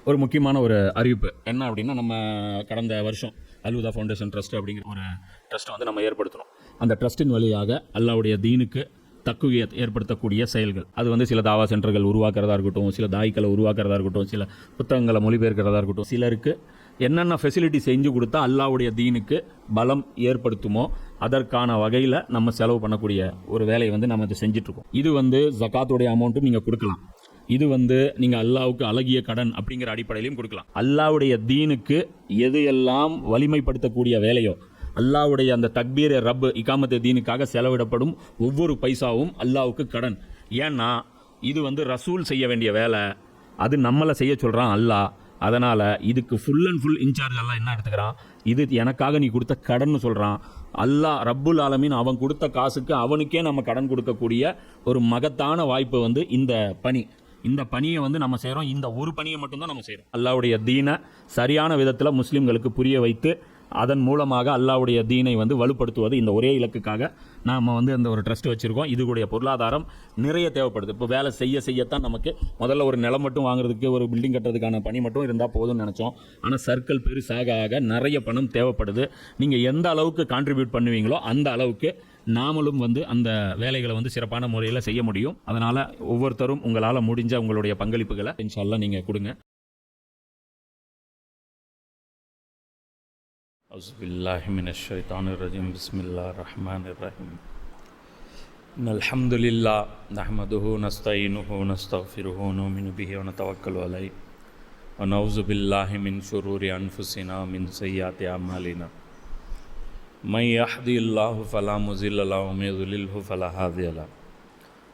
ஒரு முக்கியமான ஒரு அறிவிப்பு என்ன அப்படின்னா, நம்ம கடந்த வருஷம் அல்ஹுதா ஃபவுண்டேஷன் ட்ரஸ்ட் அப்படிங்கிற ஒரு ட்ரஸ்ட்டை வந்து நம்ம ஏற்படுத்தணும். அந்த ட்ரஸ்ட்டின் வழியாக அல்லாஹ்வுடைய தீனுக்கு தக்குவியத் ஏற்படுத்தக்கூடிய செயல்கள், அது வந்து சில தாவா சென்டர்கள் உருவாக்குறதா இருக்கட்டும், சில தாய்க்களை உருவாக்குறதா இருக்கட்டும், சில புத்தகங்களை மொழிபெயர்க்கிறதா இருக்கட்டும், சிலருக்கு என்னென்ன ஃபெசிலிட்டி செஞ்சு கொடுத்தா அல்லாஹ்வுடைய தீனுக்கு பலம் ஏற்படுத்துமோ அதற்கான வகையில் நம்ம செலவு பண்ணக்கூடிய ஒரு வேலையை வந்து நம்ம இதை செஞ்சிட்ருக்கோம். இது வந்து ஜகாத்துடைய அமௌண்ட்டும் நீங்கள் கொடுக்கலாம். இது வந்து நீங்கள் அல்லாஹ்வுக்கு அழகிய கடன் அப்படிங்கிற அடிப்படையிலையும் கொடுக்கலாம். அல்லாஹ்வுடைய தீனுக்கு எது எல்லாம் வலிமைப்படுத்தக்கூடிய வேலையோ, அல்லாஹ்வுடைய அந்த தக்பீர் ரப் இகாமத்து தீனுக்காக செலவிடப்படும் ஒவ்வொரு பைசாவும் அல்லாஹ்வுக்கு கடன். ஏன்னா இது வந்து ரசூல் செய்ய வேண்டிய வேலை, அது நம்மளை செய்ய சொல்கிறான் அல்லாஹ். அதனால் இதுக்கு ஃபுல் அண்ட் ஃபுல் இன்சார்ஜ் அல்லாஹ் என்ன எடுத்துக்கிறான், இது எனக்காக நீ கொடுத்த கடன் சொல்கிறான். அல்லாஹ் ரப்புல் ஆலமீன் அவன் கொடுத்த காசுக்கு அவனுக்கே நம்ம கடன் கொடுக்கக்கூடிய ஒரு மகத்தான வாய்ப்பு வந்து இந்த பணி. இந்த பணியை வந்து நம்ம செய்கிறோம். இந்த ஒரு பணியை மட்டும்தான் நம்ம செய்கிறோம். அல்லாஹ்வுடைய தீனை சரியான விதத்தில் முஸ்லீம்களுக்கு புரிய வைத்து அதன் மூலமாக அல்லாஹ்வுடைய தீனை வந்து வலுப்படுத்துவது, இந்த ஒரே இலக்குக்காக நாம் வந்து அந்த ஒரு ட்ரஸ்ட் வச்சுருக்கோம். இதுடைய பொருளாதாரம் நிறைய தேவைப்படுது. இப்போ வேலை செய்யத்தான் நமக்கு முதல்ல ஒரு நிலம் மட்டும் வாங்குறதுக்கு, ஒரு பில்டிங் கட்டுறதுக்கான பணி மட்டும் இருந்தால் போதும்னு நினச்சோம். ஆனால் சர்க்கிள் பெருசாக ஆக நிறைய பணம் தேவைப்படுது. நீங்கள் எந்த அளவுக்கு கான்ட்ரிபியூட் பண்ணுவீங்களோ அந்த அளவுக்கு நாமளும் வந்து அந்த வேலைகளை வந்து சிறப்பான முறையில் செய்ய முடியும். அதனால் ஒவ்வொருத்தரும் உங்களால் முடிஞ்ச உங்களுடைய பங்களிப்புகளை இன்ஷா அல்லாஹ் நீங்கள் கொடுங்க. أعوذ بالله من الشيطان الرجيم بسم الله الرحمن الرحيم إن الحمد لله نحمده ونستعينه ونستغفره ونؤمن به ونتوكل عليه ونعوذ بالله من شرور أنفسنا ومن سيئات أعمالنا من يهده الله فلا مضل له ومن يضلل فلا هادي له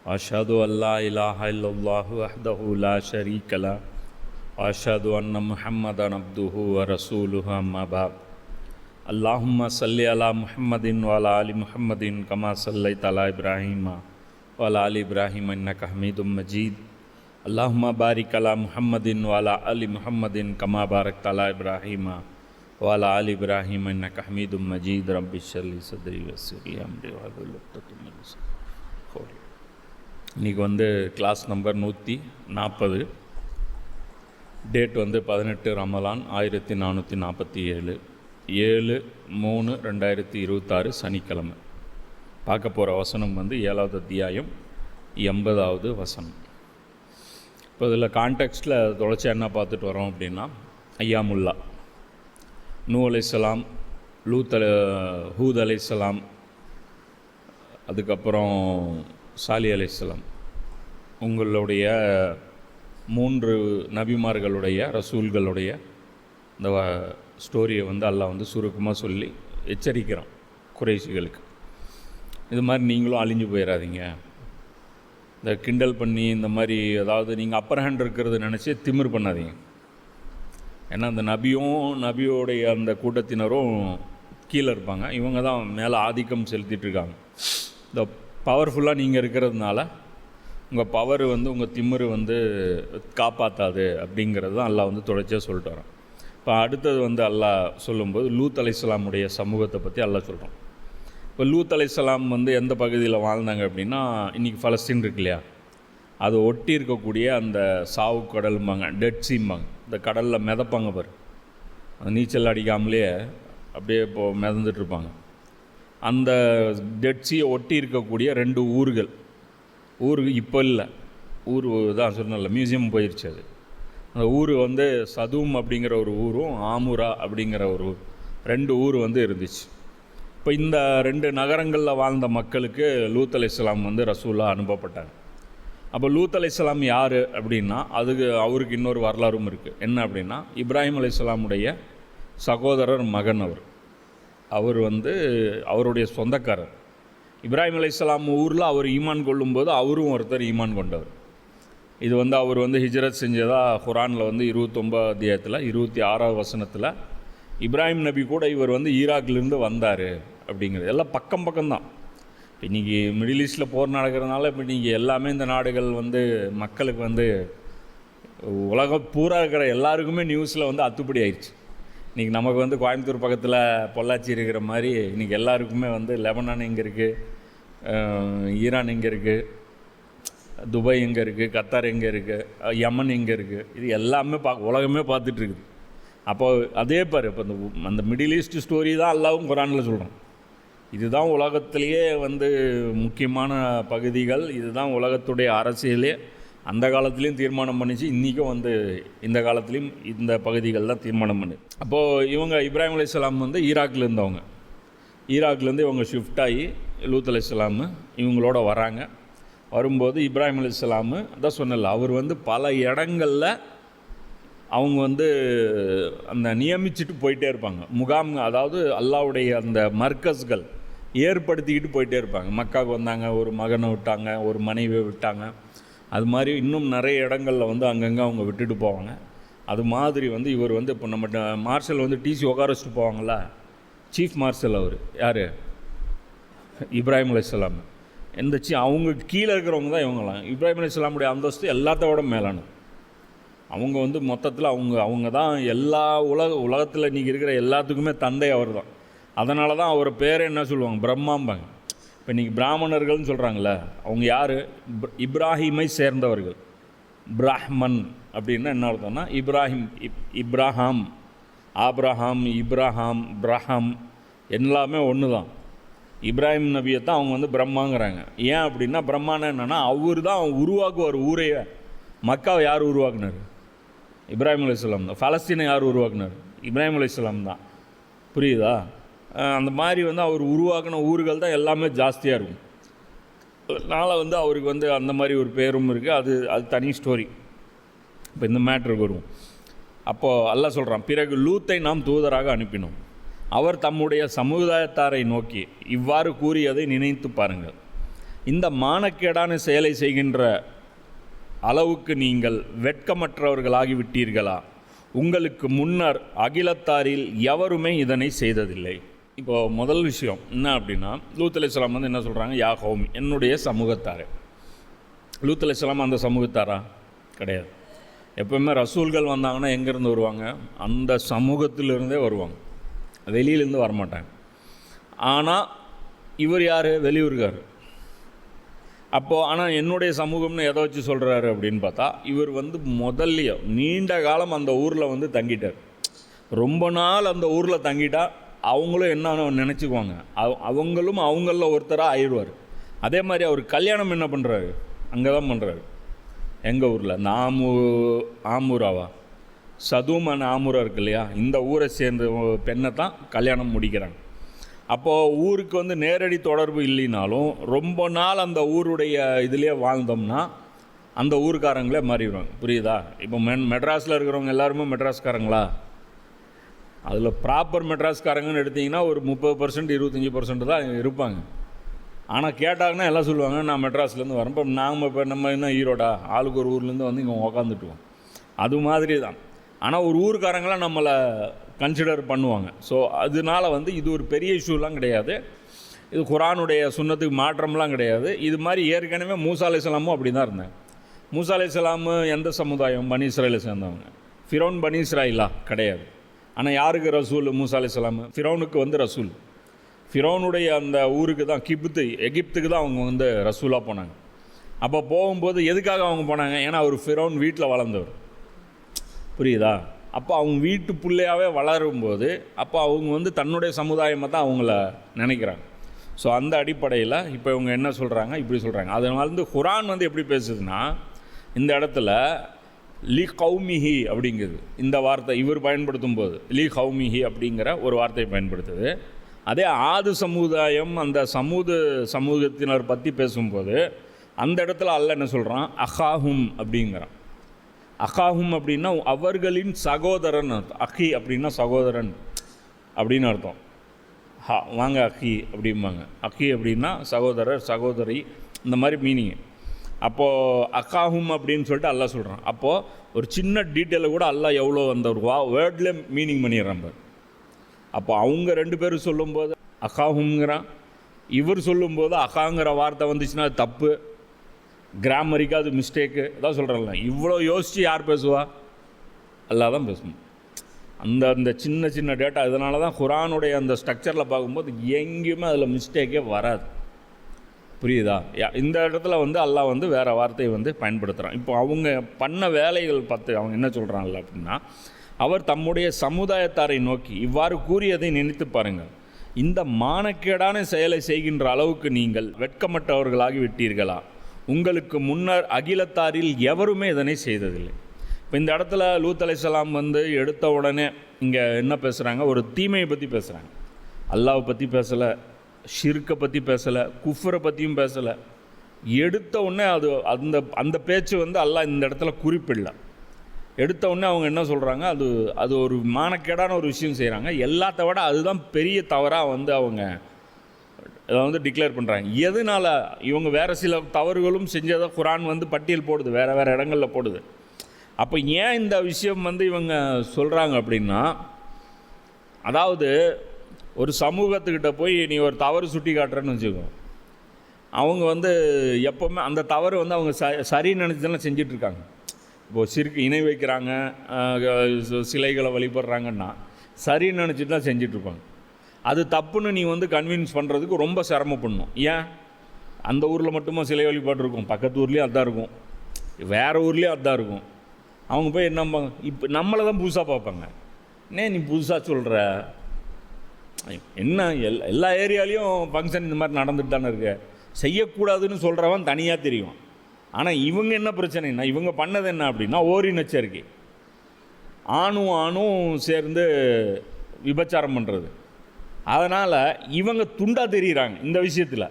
وأشهد أن لا إله إلا الله وحده لا شريك له وأشهد أن محمدا عبده ورسوله أما بعد اللهم صل على محمد وعلى آل محمد كما صليت على إبراهيم وعلى آل إبراهيم إنك حميد مجيد اللهم بارك على محمد وعلى آل محمد كما باركت على إبراهيم وعلى آل إبراهيم إنك حميد مجيد رب اشرح لي صدري ويسر لي أمري واحلل عقدة من لساني. இன்றைக்கி வந்து கிளாஸ் நம்பர் 140, டேட் வந்து 18 ரமலான் 1447, 7/3/2026 சனிக்கிழமை. பார்க்க போகிற வசனம் வந்து 7வது அத்தியாயம் 80வது வசனம். இப்போ இதில் கான்டெக்ஸ்டில் தொடர்ச்சி என்ன பார்த்துட்டு வரோம் அப்படின்னா, ஐயாமுல்லா, நூ அலைஹிஸ்ஸலாம், ஹூத் அலைஹிஸ்ஸலாம், அதுக்கப்புறம் சாலி அலைஹிஸ்ஸலாம், உங்களுடைய 3 நபிமார்களுடைய ரசூல்களுடைய இந்த ஸ்டோரியை வந்து அல்லாஹ் வந்து சுருக்கமாக சொல்லி எச்சரிக்கிறான் குறைஷிகளுக்கு. இது மாதிரி நீங்களும் அழிஞ்சு போயிடாதீங்க, இந்த கிண்டல் பண்ணி இந்த மாதிரி அதாவது நீங்கள் அப்பர் ஹேண்ட் இருக்கிறது நினச்சி திமிர் பண்ணாதீங்க. ஏன்னா அந்த நபியோடைய அந்த கூட்டத்தினரும் கீழே இருப்பாங்க, இவங்க தான் மேலே ஆதிக்கம் செலுத்திட்டுருக்காங்க. இந்த பவர்ஃபுல்லாக நீங்கள் இருக்கிறதுனால உங்கள் பவர் வந்து உங்கள் திமிர் வந்து காப்பாற்றாது அப்படிங்கிறது தான் அல்லாஹ் வந்து தொடர்ச்சியாக சொல்லிட்டு வரோம். இப்போ அடுத்தது வந்து அல்லாஹ் சொல்லும்போது லூத் அலைஹிஸ்ஸலாமுடைய சமூகத்தை பற்றி அல்லாஹ் சொல்கிறோம். இப்போ லூத் அலைஹிஸ்ஸலாம் வந்து எந்த பகுதியில் வாழ்ந்தாங்க அப்படின்னா, இன்றைக்கி பலஸ்தீன் இருக்கு இல்லையா, அதை ஒட்டி இருக்கக்கூடிய அந்த சாவு கடல்பாங்க, டெட் சீம்பாங்க, இந்த கடலில் மிதப்பாங்க பாரு, அந்த நீச்சல் அடிக்காமலே அப்படியே இப்போது மிதந்துட்டுருப்பாங்க. அந்த டெட் சீயை ஒட்டி இருக்கக்கூடிய 2 ஊர்கள், இப்போ இல்லை, ஊர் தான் சொன்னல, மியூசியம் போயிடுச்சு. அது அந்த ஊர் வந்து சதூம் அப்படிங்கிற ஒரு ஊரும் ஆமுரா அப்படிங்கிற ஒரு 2 ஊர் வந்து இருந்துச்சு. இப்போ இந்த 2 நகரங்களில் வாழ்ந்த மக்களுக்கு லூத் அலைஹிஸ்ஸலாம் வந்து ரசூலா அனுப்பப்பட்டாங்க. அப்போ லூத் அலைஹிஸ்ஸலாம் யார் அப்படின்னா, அவருக்கு இன்னொரு வரலாறும் இருக்குது. என்ன அப்படின்னா, இப்ராஹிம் அலைஹிஸ்ஸலாமுடைய சகோதரர் மகன். அவர் வந்து அவருடைய சொந்தக்காரர். இப்ராஹிம் அலைஹிஸ்ஸலாம் ஊரில் அவர் ஈமான் கொள்ளும்போது அவரும் ஒருத்தர் ஈமான் கொண்டவர். இது வந்து அவர் வந்து ஹிஜ்ரத் செஞ்சதாக குரானில் வந்து 29 அத்தியாயத்தில் 26வது வசனத்தில் இப்ராஹிம் நபி கூட இவர் வந்து ஈராக்லேருந்து வந்தார் அப்படிங்கிறது எல்லாம் பக்கம்தான். இன்றைக்கி மிடில் ஈஸ்டில் போர் நடக்கிறதுனால இப்போ நீங்கள் எல்லாமே இந்த நாடுகள் வந்து மக்களுக்கு வந்து உலகம் பூரா இருக்கிற எல்லாருக்குமே நியூஸில் வந்து அத்துப்படி ஆயிடுச்சு. இன்றைக்கி நமக்கு வந்து கோயம்புத்தூர் பக்கத்தில் பொள்ளாச்சி இருக்கிற மாதிரி இன்றைக்கி எல்லாருக்குமே வந்து லெபனான் எங்கே இருக்குது, ஈரான் எங்கே இருக்குது, துபாய் எங்கே இருக்குது, கத்தார் எங்கே இருக்குது, யமன் எங்கே இருக்குது, இது எல்லாமே உலகமே பார்த்துட்ருக்குது. அப்போது அதே பாரு, இப்போ அந்த மிடில் ஈஸ்ட் ஸ்டோரி தான் அல்லாவும் குரானில் சொல்கிறோம். இதுதான் உலகத்திலேயே முக்கியமான பகுதிகள், இதுதான் உலகத்துடைய அரசியலே அந்த காலத்துலேயும் தீர்மானம் பண்ணிச்சு, இன்றைக்கும் இந்த காலத்துலேயும் இந்த பகுதிகள் தான் தீர்மானம் பண்ணு. அப்போது இவங்க இப்ராஹிம் அலைஹிஸ்ஸலாம் ஈராக்கில் இருந்தவங்க. ஈராக்லேருந்து இவங்க ஷிஃப்ட் ஆகி லூத் அலைஹிஸ்ஸலாம் இவங்களோட வராங்க. வரும்போது இப்ராஹிம் அலைஹிஸ்ஸலாம் அதான் சொன்னல, அவர் பல இடங்களில் அவங்க அந்த நியமிச்சுட்டு போயிட்டே இருப்பாங்க. முகாம், அதாவது அல்லாவுடைய அந்த மர்கஸ்கள் ஏற்படுத்திக்கிட்டு போயிட்டே இருப்பாங்க. மக்காவுக்கு வந்தாங்க, ஒரு மகனை விட்டாங்க, ஒரு மனைவியை விட்டாங்க. அது மாதிரி இன்னும் நிறைய இடங்களில் அங்கங்கே அவங்க விட்டுட்டு போவாங்க. அது மாதிரி இவர் இப்போ நம்ம மார்ஷல் டிசி உட்கார வச்சுட்டு போவாங்களா, சீஃப் மார்ஷல் அவர் யார், இப்ராஹிம் அலைஹிஸ்ஸலாம். அவங்க கீழே இருக்கிறவங்க தான் இவங்களாம். இப்ராஹிம் அலைஹிஸ்ஸலாமுடைய அந்தஸ்து எல்லாத்தோட மேலானது. அவங்க மொத்தத்தில் அவங்க தான் எல்லா உலகத்தில் இன்றைக்கி இருக்கிற எல்லாத்துக்குமே தந்தை அவர் தான். அதனால தான் அவர் பேரை என்ன சொல்லுவாங்க, பிரம்மாம்பாங்க. இப்போ இன்றைக்கி பிராமணர்கள்னு சொல்கிறாங்களே, அவங்க யார், இப்ராஹிமை சேர்ந்தவர்கள். பிராஹ்மன் அப்படின்னா என்ன அர்த்தம்னா இப்ராஹிம், இப்ராஹாம், ஆப்ரஹாம், இப்ராஹாம், பிரஹம் எல்லாமே ஒன்று தான். இப்ராஹிம் நபியை தான் அவங்க பிரம்மாங்கிறாங்க. ஏன் அப்படின்னா பிரம்மானா என்னென்னா அவர் தான் உருவாக்குவார் ஊரையே. மக்காவை யார் உருவாக்குனார், இப்ராஹிம் அலைஹிஸ்ஸலாம் தான். பலஸ்தீனை யார் உருவாக்குனார், இப்ராஹிம் அலைஹிஸ்ஸலாம் தான். புரியுதா? அந்த மாதிரி அவர் உருவாக்கின ஊர்கள் தான் எல்லாமே ஜாஸ்தியாக இருக்கும். அதனால் அவருக்கு அந்த மாதிரி ஒரு பேரும் இருக்குது. அது தனி ஸ்டோரி. இப்போ இந்த மேட்ருக்கு வருவோம். அப்போது அல்லாஹ் சொல்கிறான், பிறகு லூத்தை நாம் தூதராக அனுப்பினோம். அவர் தம்முடைய சமுதாயத்தாரை நோக்கி இவ்வாறு கூறியதை நினைத்து பாருங்கள். இந்த மானக்கேடான செயலை செய்கின்ற அளவுக்கு நீங்கள் வெட்கமற்றவர்களாகிவிட்டீர்களா? உங்களுக்கு முன்னர் அகிலத்தாரில் எவருமே இதனை செய்ததில்லை. இப்போது முதல் விஷயம் என்ன அப்படின்னா, லூத் அலைஹிஸ்ஸலாம் என்ன சொல்கிறாங்க, யா கௌமி, என்னுடைய சமூகத்தாரே. லூத் அலைஹிஸ்ஸலாம் அந்த சமூகத்தாரா கிடையாது. எப்போவுமே ரசூல்கள் வந்தாங்கன்னா எங்கேருந்து வருவாங்க, அந்த சமூகத்திலிருந்தே வருவாங்க, வெளியிலேருந்து வரமாட்டாங்க. ஆனால் இவர் யார், வெளியூருக்கார். அப்போது ஆனால் என்னுடைய சமூகம்னு எதை வச்சு சொல்கிறாரு அப்படின்னு பார்த்தா, இவர் முதல்லையே நீண்ட காலம் அந்த ஊரில் தங்கிட்டார். ரொம்ப நாள் அந்த ஊரில் தங்கிட்டால் அவங்களும் என்ன நினச்சிக்குவாங்க, அவங்களும் அவங்களில் ஒருத்தராக ஆயிடுவார். அதே மாதிரி அவர் கல்யாணம் என்ன பண்ணுறாரு, அங்கே தான் பண்ணுறாரு. எங்கள் ஊரில் இந்த ஆமூராவா, சதுமான ஆமூரா இருக்கு இல்லையா, இந்த ஊரை சேர்ந்த பெண்ணை தான் கல்யாணம் முடிக்கிறாங்க. அப்போது ஊருக்கு நேரடி தொடர்பு இல்லைனாலும் ரொம்ப நாள் அந்த ஊருடைய இதிலே வாழ்ந்தோம்னா அந்த ஊருக்காரங்களே மாறிடுவாங்க. புரியுதா? இப்போ மெட்ராஸில் இருக்கிறவங்க எல்லாருமே மெட்ராஸ்காரங்களா? அதில் ப்ராப்பர் மெட்ராஸ்காரங்கன்னு எடுத்திங்கன்னா ஒரு 30%, 25% தான் இருப்பாங்க. ஆனால் கேட்டாங்கன்னா எல்லாம் சொல்லுவாங்க, நான் மெட்ராஸ்லேருந்து வரேன். இப்போ நம்ம என்ன ஈரோடா, ஆளுக்கு ஒரு ஊர்லேருந்து இங்கே உக்காந்துட்டுவோம். அது மாதிரி தான். ஆனால் ஒரு ஊருக்காரங்களாம் நம்மளை கன்சிடர் பண்ணுவாங்க. ஸோ அதனால இது ஒரு பெரிய இஷ்யூலாம் கிடையாது. இது குரானுடைய சுன்னத்துக்கு மாற்றம்லாம் கிடையாது. இது மாதிரி ஏற்கனவே மூசா அலைஹிஸ்ஸலாமும் அப்படி தான் இருந்தாங்க. மூசா அலைஹிஸ்ஸலாம் எந்த சமுதாயம், பனி இஸ்ராயலை சேர்ந்தவங்க. ஃபிரௌன் பனி இஸ்ராயிலா கிடையாது. ஆனால் யாருக்கு ரசூல் மூசா அலைஹிஸ்ஸலாம்? ஃபிரௌனுக்கு ரசூல். ஃபிரௌனுடைய அந்த ஊருக்கு தான், எகிப்துக்கு தான் அவங்க ரசூலாக போனாங்க. அப்போ போகும்போது எதுக்காக அவங்க போனாங்க, ஏன்னா அவர் ஃபிரௌன் வீட்டில் வளர்ந்தவர். புரியுதா? அப்போ அவங்க வீட்டு பிள்ளையாகவே வளரும்போது அப்போ அவங்க தன்னுடைய சமுதாயமாக தான் அவங்கள நினைக்கிறாங்க. ஸோ அந்த அடிப்படையில் இப்போ இவங்க என்ன சொல்கிறாங்க, இப்படி சொல்கிறாங்க. அதனால குரான் எப்படி பேசுதுன்னா, இந்த இடத்துல லி கௌமிஹி அப்படிங்கிறது இந்த வார்த்தை இவர் பயன்படுத்தும் போது லி கௌமிஹி அப்படிங்கிற ஒரு வார்த்தையை பயன்படுத்துது. அதே ஆது சமுதாயம் அந்த சமூகத்தினர் பற்றி பேசும்போது அந்த இடத்துல அல்லாஹ் என்ன சொல்கிறான், அஹாஹும் அப்படிங்கிறான். அஹாஹும் அப்படின்னா அவர்களின் சகோதரன் அர்த்தம். அஹி அப்படின்னா சகோதரன் அப்படின்னு அர்த்தம். வாங்க அஹி அப்படிம்பாங்க. அஹி அப்படின்னா சகோதரர், சகோதரி, இந்த மாதிரி மீனிங். அப்போது அஹாஹும் அப்படின்னு சொல்லிட்டு அல்லாஹ் சொல்கிறான். அப்போது ஒரு சின்ன டீட்டெயிலை கூட அல்லாஹ் எவ்வளோ அந்த ஒரு வேர்ட்லேயே மீனிங் பண்ணிடுறான் பாரு. அப்போ அவங்க ரெண்டு பேரும் சொல்லும்போது அஹாஹுங்கிறான், இவர் சொல்லும்போது அஹாங்கிற வார்த்தை வந்துச்சுன்னா அது தப்பு, கிராமரிக்காக அது மிஸ்டேக்கு. அதான் சொல்கிறேன்ல, இவ்வளோ யோசித்து யார் பேசுவா, அல்லாஹ் தான் பேசணும். அந்த சின்ன சின்ன டேட்டா. இதனால தான் குரானுடைய அந்த ஸ்ட்ரக்சரில் பார்க்கும்போது எங்கேயுமே அதில் மிஸ்டேக்கே வராது. புரியுதா? இந்த இடத்துல வந்து அல்லாஹ் வந்து வேறு வார்த்தையை வந்து பயன்படுத்துகிறான். இப்போ அவங்க பண்ண வேலைகள் பார்த்து அவங்க என்ன சொல்கிறாங்கல்ல அப்படின்னா, அவர் தம்முடைய சமுதாயத்தாரை நோக்கி இவ்வாறு கூறியதை நினைத்து பாருங்கள், இந்த மானக்கேடான செயலை செய்கின்ற அளவுக்கு நீங்கள் வெட்கமற்றவர்களாகி விட்டீர்களா? உங்களுக்கு முன்னர் அகிலத்தாரில் எவருமே இதனை செய்ததில்லை. இப்போ இந்த இடத்துல லூத் அலைஹிஸ்ஸலாம் வந்து எடுத்த உடனே இங்கே என்ன பேசுகிறாங்க, ஒரு தீமையை பற்றி பேசுகிறாங்க. அல்லாஹ்வை பற்றி பேசலை, ஷிர்க்கை பற்றி பேசலை, குஃப்ரை பற்றியும் பேசலை. எடுத்த உடனே அது அந்த பேச்சு வந்து அல்லாஹ் இந்த இடத்துல குறிப்பிடல. எடுத்த உடனே அவங்க என்ன சொல்கிறாங்க, அது ஒரு மானக்கேடான ஒரு விஷயம் செய்கிறாங்க. எல்லாத்த விட அதுதான் பெரிய தவறாக வந்து அவங்க அதை வந்து டிக்ளேர் பண்ணுறாங்க. எதனால் இவங்க வேறு சில தவறுகளும் செஞ்சதை குர்ஆன் வந்து பட்டியல் போடுது, வேறு இடங்களில் போடுது. அப்போ ஏன் இந்த விஷயம் வந்து இவங்க சொல்கிறாங்க அப்படின்னா, அதாவது ஒரு சமூகத்துக்கிட்ட போய் நீ ஒரு தவறு சுட்டி காட்டுறேன்னு வச்சுக்கோ, அவங்க வந்து எப்போவுமே அந்த தவறு வந்து அவங்க சரின்னு நினச்சி தானே செஞ்சிட்ருக்காங்க. இப்போது சிறுக்கு இணை வைக்கிறாங்க, சிலைகளை வழிபடுறாங்கன்னா சரின்னு நினச்சிட்டு தான் செஞ்சிட்ருப்பாங்க. அது தப்புன்னு நீ வந்து கன்வின்ஸ் பண்ணுறதுக்கு ரொம்ப சிரமப்படணும். ஏன், அந்த ஊரில் மட்டுமா சிலை வழிபாடு இருக்கும், பக்கத்து ஊர்லேயும் அதுதான் இருக்கும், வேறு ஊர்லேயும் அதுதான் இருக்கும். அவங்க போய் என்ன இப்போ நம்மளை தான் புதுசாக பார்ப்பாங்க. நீ புதுசாக சொல்கிற என்ன, எல்லா ஏரியாலையும் ஃபங்க்ஷன் இந்த மாதிரி நடந்துட்டு தானே இருக்கு, செய்யக்கூடாதுன்னு சொல்கிறவன் தனியாக தெரியும். ஆனால் இவங்க என்ன பிரச்சனைனா, இவங்க பண்ணது என்ன அப்படின்னா ஓரினச்சேர்க்கை, ஆணும் சேர்ந்து விபச்சாரம் பண்ணுறது. அதனால் இவங்க துண்டாக தெரிகிறாங்க இந்த விஷயத்தில்.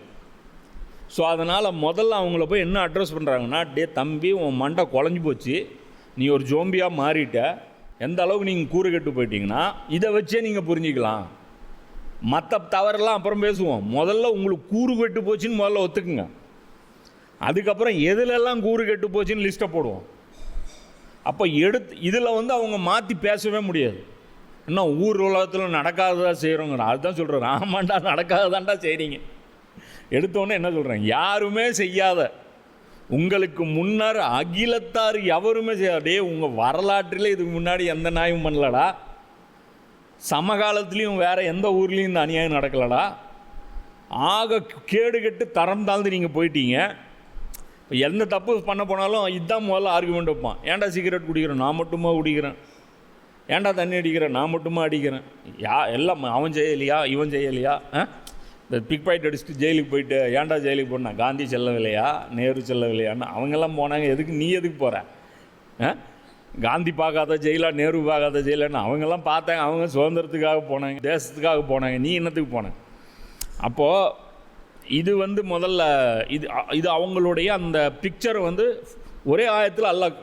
ஸோ அதனால் முதல்ல அவங்கள போய் என்ன அட்ரஸ் பண்ணுறாங்கன்னா, டே தம்பி உன் மண்டை குழஞ்சி போச்சு, நீ ஒரு ஜோம்பியாக மாறிட்ட, எந்த அளவுக்கு நீங்கள் கூறு கெட்டு போயிட்டீங்கன்னா இதை வச்சே நீங்கள் புரிஞ்சிக்கலாம். மற்ற தவறெல்லாம் அப்புறம் பேசுவோம், முதல்ல உங்களுக்கு கூறு கெட்டு போச்சுன்னு முதல்ல ஒத்துக்குங்க, அதுக்கப்புறம் எதுலெல்லாம் கூறு கெட்டு போச்சுன்னு லிஸ்ட்டை போடுவோம். அப்போ இதில் வந்து அவங்க மாற்றி பேசவே முடியாது. இன்னும் ஊர் உலகத்தில் நடக்காததான் செய்கிறோங்க, அதுதான் சொல்கிறேன். ஆமாண்டா, நடக்காததாண்டா செய்கிறீங்க. எடுத்தோடனே என்ன சொல்கிறேன், யாருமே செய்யாத, உங்களுக்கு முன்னர் அகிலத்தார் எவருமே செய்யாதே, உங்கள் வரலாற்றில் இதுக்கு முன்னாடி எந்த நியாயம் பண்ணலடா, சமகாலத்துலேயும் வேறு எந்த ஊர்லேயும் இந்த அநியாயம் நடக்கலடா, ஆக கேடு கெட்டு தரம் தாழ்ந்து நீங்கள் போயிட்டீங்க. இப்போ எந்த தப்பு பண்ண போனாலும் இதுதான் முதல்ல ஆர்குமெண்ட் வைப்பான். ஏன்டா சிகரெட் குடிக்கிறேன், நான் மட்டுமா குடிக்கிறேன், ஏன்டா தண்ணி அடிக்கிறேன், நான் மட்டுமா அடிக்கிறேன், எல்லாம் அவன் செய்யலையா இவன் செய்யலையா, இந்த பிக் பாக்கெட் அடிச்சுட்டு ஜெயிலுக்கு போயிட்டு ஏன்டா ஜெயிலுக்கு போனால், காந்தி செல்லவில்லையா, நேரு செல்லவில்லையான்னு அவங்கெல்லாம் போனாங்க, எதுக்கு நீ எதுக்கு போகிற, காந்தி பார்க்காத ஜெயிலா, நேரு பார்க்காத ஜெயிலான்னு அவங்கெல்லாம் பார்த்தாங்க, அவங்க சுதந்திரத்துக்காக போனாங்க, தேசத்துக்காக போனாங்க, நீ என்னத்துக்கு போன? அப்போது இது வந்து முதல்ல இது அவங்களுடைய அந்த பிக்சரை வந்து ஒரே ஆயத்தில் எல்லாம்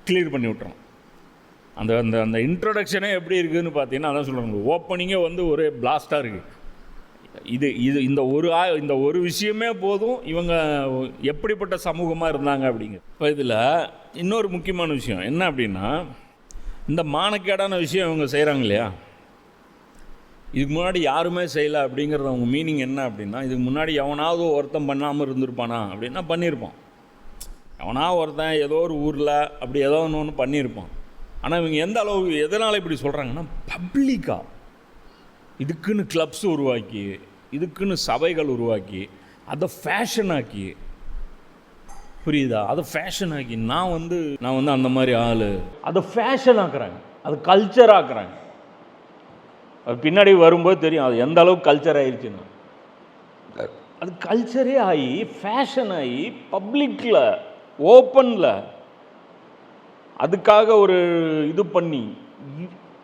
கிளியர் பண்ணி விட்டுறோம். அந்த அந்த அந்த இன்ட்ரொடக்ஷனே எப்படி இருக்குதுன்னு பார்த்தீங்கன்னா, அதான் சொல்கிறாங்க, ஓப்பனிங்கே வந்து ஒரே பிளாஸ்டாக இருக்குது. இந்த ஒரு விஷயமே போதும் இவங்க எப்படிப்பட்ட சமூகமாக இருந்தாங்க அப்படிங்க. இப்போ இதில் இன்னொரு முக்கியமான விஷயம் என்ன அப்படின்னா, இந்த மானக்கேடான விஷயம் இவங்க செய்கிறாங்க இல்லையா, இதுக்கு முன்னாடி யாருமே செய்யலை அப்படிங்கிறது அவங்க மீனிங் என்ன அப்படின்னா, இதுக்கு முன்னாடி எவனாவது ஒருத்தன் பண்ணாமல் இருந்திருப்பானா அப்படின்னா பண்ணியிருப்பான். எவனாவது ஒருத்தன் ஏதோ ஒரு ஊரில் அப்படி ஏதோ ஒன்று பண்ணியிருப்பான். ஆனால் இவங்க எந்த அளவு எதனால் இப்படி சொல்கிறாங்கன்னா, பப்ளிக்காக இதுக்குன்னு கிளப்ஸ் உருவாக்கி, இதுக்குன்னு சபைகள் உருவாக்கி, அதை ஃபேஷனாக்கி, புரியுதா, அதை ஃபேஷனாக்கி நான் வந்து அந்த மாதிரி ஆள், அதை ஃபேஷன் ஆக்குறாங்க, அது கல்ச்சர் ஆக்குறாங்க. அது பின்னாடி வரும்போது தெரியும் அது எந்த அளவுக்கு கல்ச்சர் ஆயிடுச்சுன்னு. அது கல்ச்சரே ஆகி ஃபேஷன் ஆகி பப்ளிக்கில் ஓப்பனில் அதுக்காக ஒரு இது பண்ணி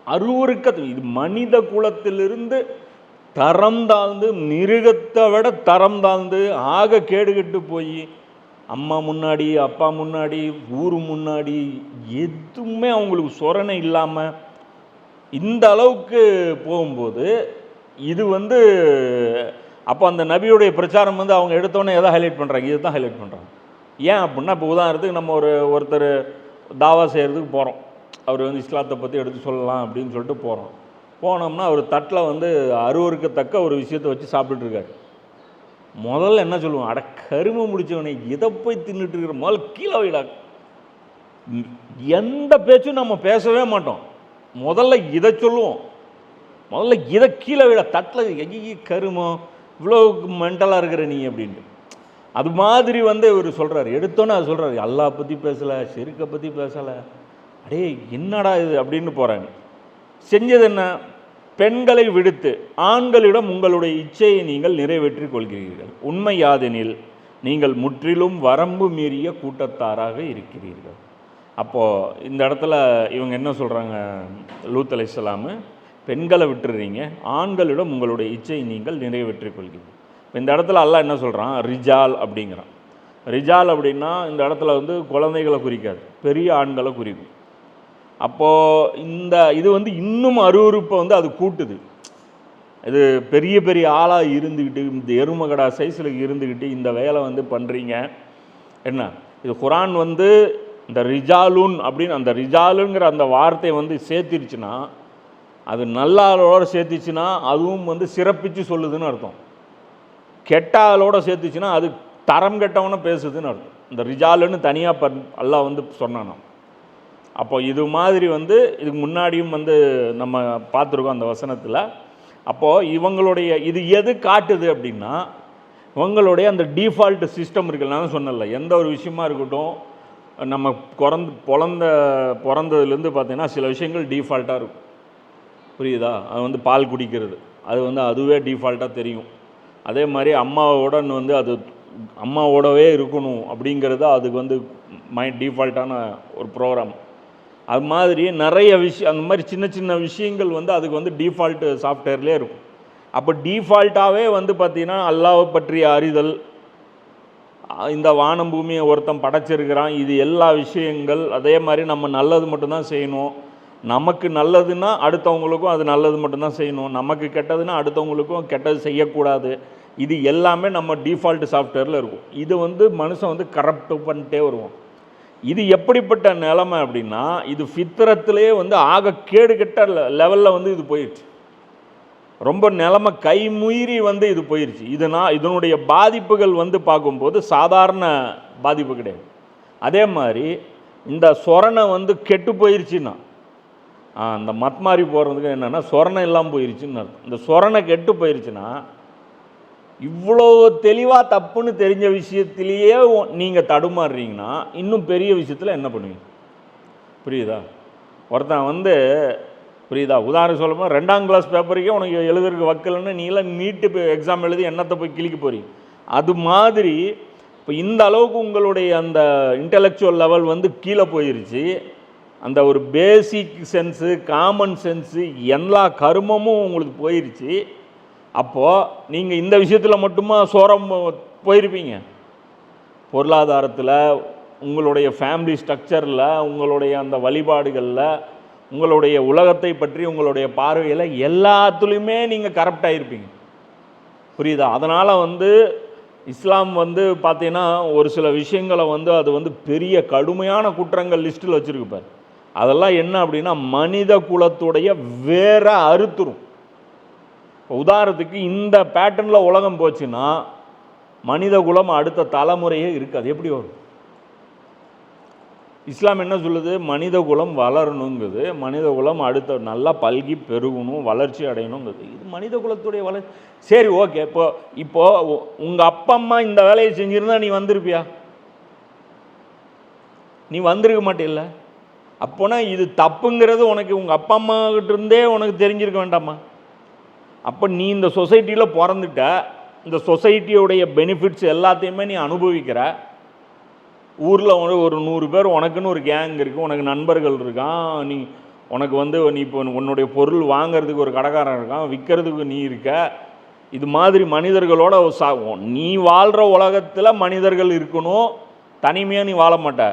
அருவருக்க, இது மனித குலத்திலிருந்து தரம் தாழ்ந்து, மிருகத்தை விட தரம் தாழ்ந்து, ஆக கேடுகட்டு போய் அம்மா முன்னாடி, அப்பா முன்னாடி, ஊர் முன்னாடி எதுவுமே அவங்களுக்கு சொரணை இல்லாமல் இந்த அளவுக்கு போகும்போது, இது வந்து அப்போ அந்த நபியுடைய பிரச்சாரம் வந்து அவங்க எடுத்தோன்னே எதை ஹைலைட் பண்ணுறாங்க, இது தான் ஹைலைட் பண்ணுறாங்க. ஏன் அப்படின்னா, இப்போ உதாரணத்துக்கு நம்ம ஒருத்தர் தாவா செய்கிறதுக்கு போகிறோம், அவர் வந்து இஸ்லாத்தை பற்றி எடுத்து சொல்லலாம் அப்படின்னு சொல்லிட்டு போனோம்னா அவர் தட்டில் வந்து அருவருக்கத்தக்க ஒரு விஷயத்தை வச்சு சாப்பிட்டுருக்காரு. முதல்ல என்ன சொல்லுவோம், அட கருமை முடிச்சவனை இதை போய் தின்னுட்டு இருக்கிற, முதல்ல கீழே வைடா. எந்த பேச்சும் நம்ம பேசவே மாட்டோம், முதல்ல இதை சொல்லுவோம், முதல்ல இதை கீழே விட தட்டில் எங்கேயும் கருமோ இவ்வளோ மென்டலாக இருக்கிற நீ அப்படின்ட்டு. அது மாதிரி வந்து இவர் சொல்கிறார், எடுத்தோன்னே அது சொல்கிறார், அல்லாஹ் பற்றி பேசலை, ஷிர்க்கை பற்றி பேசலை, அடே என்னடா இது அப்படின்னு போகிறாங்க. செஞ்சது என்ன? பெண்களை விடுத்து ஆண்களிடம் உங்களுடைய இச்சையை நீங்கள் நிறைவேற்றிக் கொள்கிறீர்கள். உண்மை யாதெனில் நீங்கள் முற்றிலும் வரம்பு மீறிய கூட்டத்தாராக இருக்கிறீர்கள். அப்போது இந்த இடத்துல இவங்க என்ன சொல்கிறாங்க, லூத் அலைஹிஸ்ஸலாமு, பெண்களை விட்டுறீங்க, ஆண்களிடம் உங்களுடைய இச்சையை நீங்கள் நிறைவேற்றிக் கொள்கிறீர்கள். இந்த இடத்துல அல்லாஹ் என்ன சொல்கிறான், ரிஜால் அப்படிங்கிறான். ரிஜால் அப்படின்னா இந்த இடத்துல வந்து குழந்தைகளை குறிக்காது, பெரிய ஆண்களை குறிக்கும். அப்போது இது வந்து இன்னும் அருவருப்பை வந்து அது கூட்டுது. இது பெரிய பெரிய ஆளாக இருந்துக்கிட்டு, இந்த எருமகடா சைஸில் இருந்துக்கிட்டு இந்த வேலை வந்து பண்ணுறீங்க என்ன? இது குரான் வந்து இந்த ரிஜாலுன் அப்படின்னு அந்த ரிஜாலுங்கிற அந்த வார்த்தையை வந்து சேர்த்திருச்சுன்னா, அது நல்ல ஆளோட சேர்த்துச்சுன்னா அதுவும் வந்து சிறப்பித்து சொல்லுதுன்னு அர்த்தம். கெட்ட ஆளோட சேர்த்துச்சுன்னா அது தரம் கெட்டவன பேசுதுன்னு அர்த்தம். இந்த ரிஜாலுன்னு தனியாக அல்லாஹ் வந்து சொன்னானா. அப்போ இது மாதிரி வந்து இதுக்கு முன்னாடியும் வந்து நம்ம பார்த்துருக்கோம் அந்த வசனத்தில். அப்போது இவங்களுடைய இது எது காட்டுது அப்படின்னா, இவங்களுடைய அந்த டிஃபால்ட் சிஸ்டம் இருக்குல்ல, நான் சொன்னல, எந்த ஒரு விஷயமா இருக்கட்டும், நம்ம பிறந்ததுலேருந்து பார்த்தீங்கன்னா சில விஷயங்கள் டிஃபால்ட்டாக இருக்கும், புரியுதா? அது வந்து பால் குடிக்கிறது, அது வந்து அதுவே டிஃபால்ட்டாக தெரியும். அதே மாதிரி அம்மாவோடன்னு வந்து அது அம்மாவோடவே இருக்கணும் அப்படிங்கிறது அதுக்கு வந்து டிஃபால்ட்டான ஒரு ப்ரோக்ராம். அது மாதிரி நிறைய விஷயம், அந்த மாதிரி சின்ன சின்ன விஷயங்கள் வந்து அதுக்கு வந்து டிஃபால்ட்டு சாஃப்ட்வேர்லேயே இருக்கும். அப்போ டிஃபால்ட்டாகவே வந்து பார்த்திங்கன்னா அல்லாஹ்வை பற்றிய அறிதல், இந்த வானம் பூமியை ஒருத்தன் படைச்சிருக்கிறான், இது எல்லா விஷயங்கள். அதே மாதிரி நம்ம நல்லது மட்டும்தான் செய்யணும், நமக்கு நல்லதுன்னா அடுத்தவங்களுக்கும் அது நல்லது மட்டும்தான் செய்யணும், நமக்கு கெட்டதுன்னா அடுத்தவங்களுக்கும் கெட்டது செய்யக்கூடாது. இது எல்லாமே நம்ம டிஃபால்ட் சாஃப்ட்வேரில் இருக்கும். இது வந்து மனுஷன் வந்து கரப்ட் பண்ணிட்டே வருவோம். இது எப்படிப்பட்ட நிலைமை அப்படின்னா, இது ஃபித்ரத்திலே வந்து ஆக கேடு கெட்ட லெவலில் வந்து இது போயிடுச்சு. ரொம்ப நிலைமை கைமீறி வந்து இது போயிடுச்சு. இதனுடைய பாதிப்புகள் வந்து பார்க்கும்போது சாதாரண பாதிப்பு கிடையாது. அதே மாதிரி இந்த சொரணை வந்து கெட்டு போயிடுச்சுன்னா, அந்த மத்மாரி போகிறதுக்கு என்னென்னா சொரணை இல்லாமல் போயிடுச்சுன்னு அர்த்தம். இந்த சொரணை கெட்டு போயிடுச்சுன்னா, இவ்வளோ தெளிவாக தப்புன்னு தெரிஞ்ச விஷயத்திலேயே நீங்கள் தடுமாறுறீங்கன்னா இன்னும் பெரிய விஷயத்தில் என்ன பண்ணுவீங்க? புரியுதா? ஒருத்தன் வந்து புரியுதா, உதாரணம் சொல்லும்போது 2ஆம் கிளாஸ் பேப்பருக்கே உனக்கு எழுதுறதுக்கு வக்கலன்னு நீலாம் நீட்டு எக்ஸாம் எழுதி என்னத்தை போய் கிளிக்க போகிறீங்க? அது மாதிரி இப்போ இந்த அளவுக்கு உங்களுடைய அந்த இன்டெலெக்சுவல் லெவல் வந்து கீழே போயிருச்சு. அந்த ஒரு பேசிக் சென்ஸு, காமன் சென்ஸு, எல்லா கருமமும் உங்களுக்கு போயிருச்சு. அப்போது நீங்கள் இந்த விஷயத்தில் மட்டுமா சோரம் போயிருப்பீங்க? பொருளாதாரத்தில், உங்களுடைய ஃபேமிலி ஸ்ட்ரக்சரில், உங்களுடைய அந்த வழிபாடுகளில், உங்களுடைய உலகத்தை பற்றி உங்களுடைய பார்வையில் எல்லாத்துலேயுமே நீங்கள் கரப்ட் ஆகிருப்பீங்க. புரியுதா? அதனால் வந்து இஸ்லாம் வந்து பார்த்தீங்கன்னா ஒரு சில விஷயங்களை வந்து அது வந்து பெரிய கடுமையான குற்றங்கள் லிஸ்ட்டில் வச்சுருக்குப்பார். அதெல்லாம் என்ன அப்படின்னா மனித குலத்துடைய வேற அறுத்துரும். உதாரணத்துக்கு இந்த பேட்டர்னில் உலகம் போச்சுன்னா மனித குலம் அடுத்த தலைமுறையே இருக்காது. எப்படி வரும்? இஸ்லாம் என்ன சொல்லுது? மனித குலம் வளரணுங்குது, மனித குலம் அடுத்த நல்லா பல்கி பெருகணும், வளர்ச்சி அடையணுங்குது. இது மனித குலத்துடைய வளர்ச்சி. சரி, ஓகே. இப்போ உங்கள் அப்பா அம்மா இந்த வேலையை செஞ்சுருந்தா நீ வந்திருப்பியா? நீ வந்திருக்க மாட்டேல்ல. அப்போனா இது தப்புங்கிறது உனக்கு உங்கள் அப்பா அம்மா கிட்ட இருந்தே உனக்கு தெரிஞ்சிருக்க வேண்டாமா? அப்போ நீ இந்த சொசைட்டியில் பிறந்துட்ட, இந்த சொசைட்டியோடைய பெனிஃபிட்ஸ் எல்லாத்தையுமே நீ அனுபவிக்கிற. ஊரில் ஒரு 100 பேர் உனக்குன்னு ஒரு கேங் இருக்குது, உனக்கு நண்பர்கள் இருக்கான், உனக்கு வந்து நீ இப்போ உன்னுடைய பொருள் வாங்கிறதுக்கு ஒரு கடைக்காரன் இருக்கான், விற்கிறதுக்கு நீ இருக்க. இது மாதிரி மனிதர்களோட நீ வாழ்கிற உலகத்தில் மனிதர்கள் இருக்கணும், தனிமையாக நீ வாழ மாட்ட.